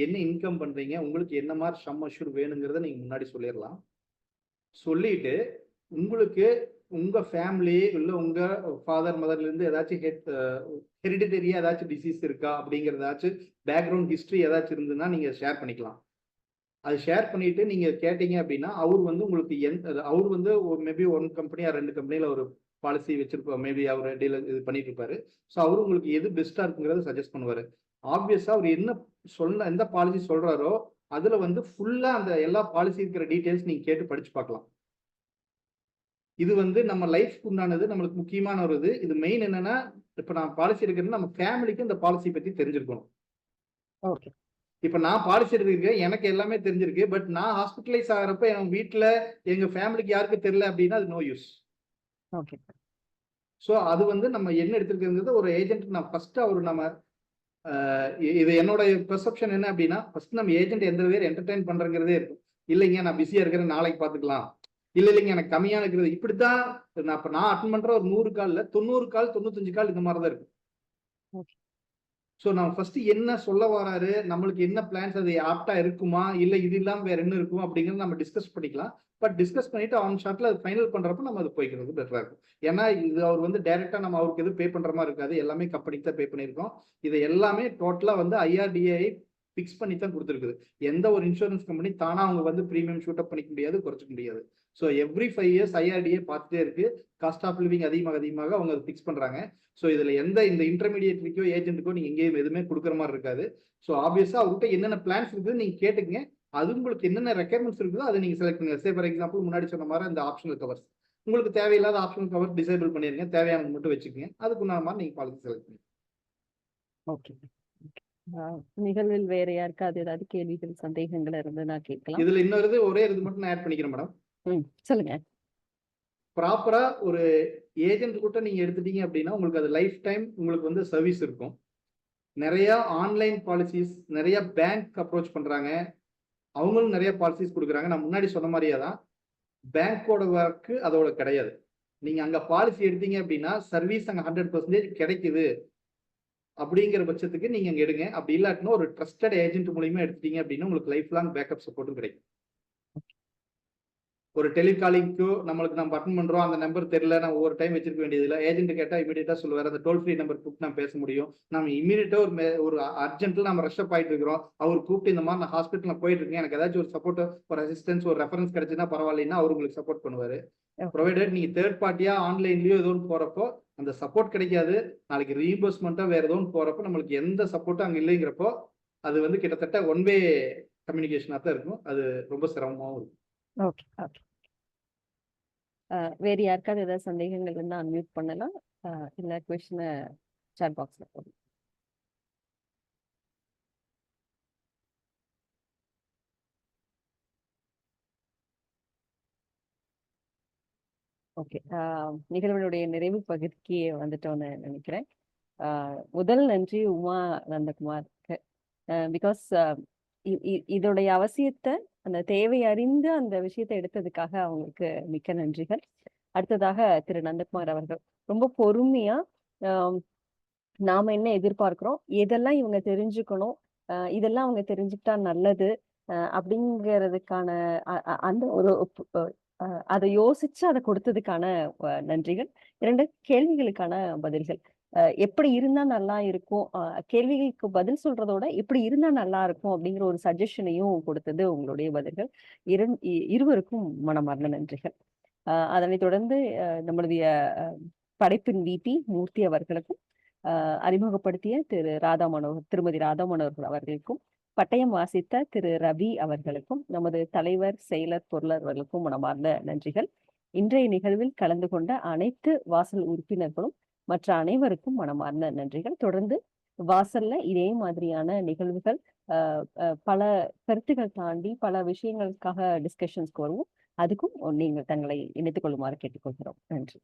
என்ன இன்கம் பண்றீங்க, உங்களுக்கு என்ன மாதிரி சம் அஷ்யூர் வேணுங்கிறத நீங்க முன்னாடி சொல்லிடலாம். சொல்லிட்டு உங்களுக்கு உங்க ஃபேமிலி இல்ல உங்க ஃபாதர் மதர்ல இருந்து ஏதாச்சும் ஹெரிடிட்டரியா ஏதாச்சும் டிசீஸ் இருக்கா அப்படிங்கிறதாச்சும் பேக்ரவுண்ட் ஹிஸ்டரி ஏதாச்சும் இருந்ததுன்னா நீங்க ஷேர் பண்ணிக்கலாம். அது ஷேர் பண்ணிட்டு நீங்க கேட்டீங்க அப்படின்னா அவர் வந்து உங்களுக்கு அவர் வந்து மேபி 1 கம்பெனியா 2 கம்பெனில ஒரு பாலிசி வச்சிருப்பாரு, மேபி அவர் டீலர் இது பண்ணிட்டு இருப்பாரு. ஸோ அவரு உங்களுக்கு எது பெஸ்டா இருக்குங்கிறத சஜஸ்ட் பண்ணுவாரு. ஆப்வியஸா அவர் என்ன எந்த பாலிசி சொல்றாரோ அதுல வந்து ஃபுல்லா அந்த எல்லா பாலிசி இருக்கிற டீடைல்ஸ் நீங்க கேட்டு படிச்சு பார்க்கலாம். இது வந்து நம்ம லைஃப்க்கு உண்டானது, நம்மளுக்கு முக்கியமான ஒரு இது. இது மெயின் என்னன்னா, இப்ப நான் பாலிசி எடுக்கிறது நம்ம ஃபேமிலிக்கு இந்த பாலிசி பத்தி தெரிஞ்சிருக்கணும். ஓகே. இப்ப நான் பாலிசி எடுத்திருக்கேன், எனக்கு எல்லாமே தெரிஞ்சிருக்கு. பட் நான் ஹாஸ்பிட்டலைஸ் ஆகிறப்ப என் வீட்டுல எங்க ஃபேமிலிக்கு யாருக்கும் தெரியல அப்படின்னா அது நோ யூஸ். ஓகே. ஸோ அது வந்து நம்ம என்ன எடுத்திருக்கிறது, ஒரு ஏஜென்ட் நான் ஃபர்ஸ்ட் அவர் நம்ம இது என்னோட பெர்செப்ஷன் என்ன அப்படின்னா, ஃபர்ஸ்ட் நம்ம ஏஜென்ட் எந்த பேர் என்டர்டைன் பண்றங்கிறதே இருக்கும். இல்லைங்க நான் பிஸியா இருக்கிறேன், நாளைக்கு பார்த்துக்கலாம். இல்லைங்க எனக்கு கம்மியா இருக்கிறது. இப்படித்தான் நான் அட்டன் பண்ற ஒரு 100 கால்ல 90 கால் 95 கால் இந்த மாதிரி தான் இருக்கும். ஸோ நம்ம ஃபர்ஸ்ட் என்ன சொல்ல வராரு, நம்மளுக்கு என்ன பிளான்ஸ், அது ஆப்டா இருக்குமா, இல்லை இது இல்லாமல் வேற என்ன இருக்கும் அப்படிங்கிறது நம்ம டிஸ்கஸ் பண்ணிக்கலாம். பட் டிஸ்கஸ் பண்ணிட்டு ஆன் ஷாட்ல அது ஃபைனல் பண்றப்ப நம்ம அது போய்க்கிறது பெட்டரா இருக்கும். ஏன்னா இது அவர் வந்து டைரக்டா நம்ம அவருக்கு எதுவும் பே பண்ற மாதிரி இருக்காது, எல்லாமே கம்பெனிக்கு தான் பே பண்ணியிருக்கோம். இது எல்லாமே டோட்டலா வந்து IRDA ஃபிக்ஸ் பண்ணி தான் கொடுத்துருக்குது. எந்த ஒரு இன்சூரன்ஸ் கம்பெனி தானா அவங்க வந்து ப்ரீமியம் ஷூட் அப் பண்ணிக்க முடியாது, குறைச்சிக்க முடியாது. ஸோ எவ்ரி 5 years IRDA பார்த்துட்டே இருக்கு. காஸ்ட் ஆஃப் லிவிங் அதிகமாக அவங்க அதை ஃபிக்ஸ் பண்றாங்க. ஸோ இதுல இந்த இன்டர்மீடியேட்டரிக்கோ ஏஜென்ட்டுக்கோ நீங்க எங்கேயும் எதுவுமே கொடுக்குற மாதிரி இருக்காது. ஸோ ஆப்வியஸா அவர்கிட்ட என்னென்ன பிளான்ஸ் இருக்குது நீங்க கேட்டுக்கங்க. அது உங்களுக்கு என்னென்ன ரெக்யர்மெண்ட்ஸ் இருக்குதோ அதை நீங்க செலக்ட் பண்ணுங்க. ஃபார் எக்ஸாம்பிள் முன்னாடி சொன்ன மாதிரி அந்த ஆப்ஷனல் கவர்ஸ், உங்களுக்கு தேவையில்லாத ஆப்ஷனல் கவர் டிசேபிள் பண்ணிருங்க, தேவையானது மட்டும் வச்சுக்கோங்க. அதுக்குள்ள மாதிரி நீங்க பாலிசி செலக்ட் பண்ணுங்க. ஓகே. நிகழ்வில் வேற யாருக்காவது ஏதாவது கேள்விகள் சந்தேகங்கள் இருந்து நான் கேட்கலாம். இதுல இன்னொரு ஒரே இது மட்டும் நான் ஆட் பண்ணிக்கிறேன் மேடம். சொல்லுங்க. ப்ராப்பரா ஒரு ஏஜென்ட் கிட்ட நீங்க எடுத்துட்டீங்க அப்படின்னா உங்களுக்கு அது லைஃப் டைம் உங்களுக்கு வந்து சர்வீஸ் இருக்கும். நிறைய ஆன்லைன் பாலிசிஸ், நிறைய பேங்க் அப்ரோச் பண்றாங்க, அவங்களும் நிறைய பாலிசிஸ் கொடுக்குறாங்க. நான் முன்னாடி சொன்ன மாதிரியே தான் பேங்கோட ஒர்க்கு அதோட கிடையாது. நீங்க அங்க பாலிசி எடுத்தீங்க அப்படின்னா சர்வீஸ் அங்க 100% கிடைக்குது அப்படிங்கிற பட்சத்துக்கு நீங்க அங்க எடுங்க. அப்படி இல்லாட்டினா ஒரு ட்ரஸ்டட் ஏஜென்ட் மூலியமா எடுத்துட்டீங்க அப்படின்னா உங்களுக்கு லைஃப் லாங் பேக்கப் சப்போர்ட்டும் கிடைக்கும். ஒரு டெலிகாலிங்க்கு நம்மளுக்கு நம்ம அட்டன் பண்றோம், அந்த நம்பர் தெரியல, நான் ஒவ்வொரு டைம் வச்சிருக்க வேண்டியது இல்லை. ஏஜென்ட் கேட்டா இமீடியட்டா சொல்லுவார், அந்த டோல் ஃப்ரீ நம்பர் கூப்பிட்டு நான் பேச முடியும். நம்ம இமீடியட்டா ஒரு அர்ஜென்ட்ல நம்ம ரஷ்அப் ஆயிட்டு இருக்கிறோம், அவர் கூப்பிட்டு இந்த மாதிரி நான் ஹாஸ்பிட்டல் போயிட்டு இருக்கேன், எனக்கு ஏதாச்சும் ஒரு சப்போர்ட், ஒரு அசிஸ்டன்ஸ், ஒரு ரெஃபரன்ஸ் கிடைச்சுன்னா பரவாயில்லைன்னா அவர் உங்களுக்கு சப்போர்ட் பண்ணுவாரு. ப்ரொவைடட் நீங்க தேர்ட் பார்ட்டியா ஆன்லைன்லயோ ஏதோ ஒன்று போறப்போ அந்த சப்போர்ட் கிடைக்காது. நாளைக்கு ரீஇம்பர்ஸ்மெண்ட்டா வேற ஏதோ ஒன்று போறப்போ நம்மளுக்கு எந்த சப்போர்ட்டும் அங்க இல்லைங்கிறப்போ அது வந்து கிட்டத்தட்ட ஒன் வே கம்யூனிகேஷனா தான் இருக்கும். அது ரொம்ப சிரமமாகவும் இருக்கும். Okay okay. வேறு யாருக்காவது ஏதாவது சந்தேகங்கள் இருந்தால் அன்மியூட் பண்ணலாம், இல்லை கொஸ்டினை சாட் பாக்ஸில் போடுங்க. ஓகே, நிகழ்வுடைய நிறைவு பகுதிக்கு வந்துட்டோன்னு நினைக்கிறேன். முதல் நன்றி உமா நந்தகுமாருக்கு. பிகாஸ் இதோடைய அவசியத்தை, அந்த தேவை அறிந்து அந்த விஷயத்தை எடுத்ததுக்காக அவங்களுக்கு மிக்க நன்றிகள். அடுத்ததாக திரு நந்தகுமார் அவர்கள் ரொம்ப பொறுமையா நாம என்ன எதிர்பார்க்கிறோம், எதெல்லாம் இவங்க தெரிஞ்சுக்கணும், இதெல்லாம் அவங்க தெரிஞ்சுக்கிட்டா நல்லது அப்படிங்கிறதுக்கான அந்த ஒரு அதை யோசிச்சு அதை கொடுத்ததுக்கான நன்றிகள். 2 கேள்விகளுக்கான பதில்கள். எப்படி இருந்தா நல்லா இருக்கும், கேள்விகளுக்கு பதில் சொல்றதோட எப்படி இருந்தா நல்லா இருக்கும் அப்படிங்கிற ஒரு சஜஷனையும் கொடுத்தது உங்களுடைய பதில்கள். இருவருக்கும் மனமார்ந்த நன்றிகள். அதனைத் தொடர்ந்து நம்மளுடைய படைப்பின் விபி மூர்த்தி அவர்களுக்கும், அறிமுகப்படுத்திய திருமதி ராதா மனோகர் அவர்களுக்கும், பட்டயம் வாசித்த திரு ரவி அவர்களுக்கும், நமது தலைவர், செயலர், பொருளர் அவர்களுக்கும் மனமார்ந்த நன்றிகள். இன்றைய நிகழ்வில் கலந்து கொண்ட அனைத்து வாசல் உறுப்பினர்களும் மற்ற அனைவருக்கும் மனமார்ந்த நன்றிகள். தொடர்ந்து வாசல்ல இதே மாதிரியான நிகழ்வுகள், பல கருத்துக்கள் தாண்டி பல விஷயங்களுக்காக டிஸ்கஷன்ஸ்க்கு வருவோம். அதுக்கும் நீங்கள் தங்களை இணைத்துக் கொள்ளுமாறு கேட்டுக்கொள்கிறோம். நன்றி.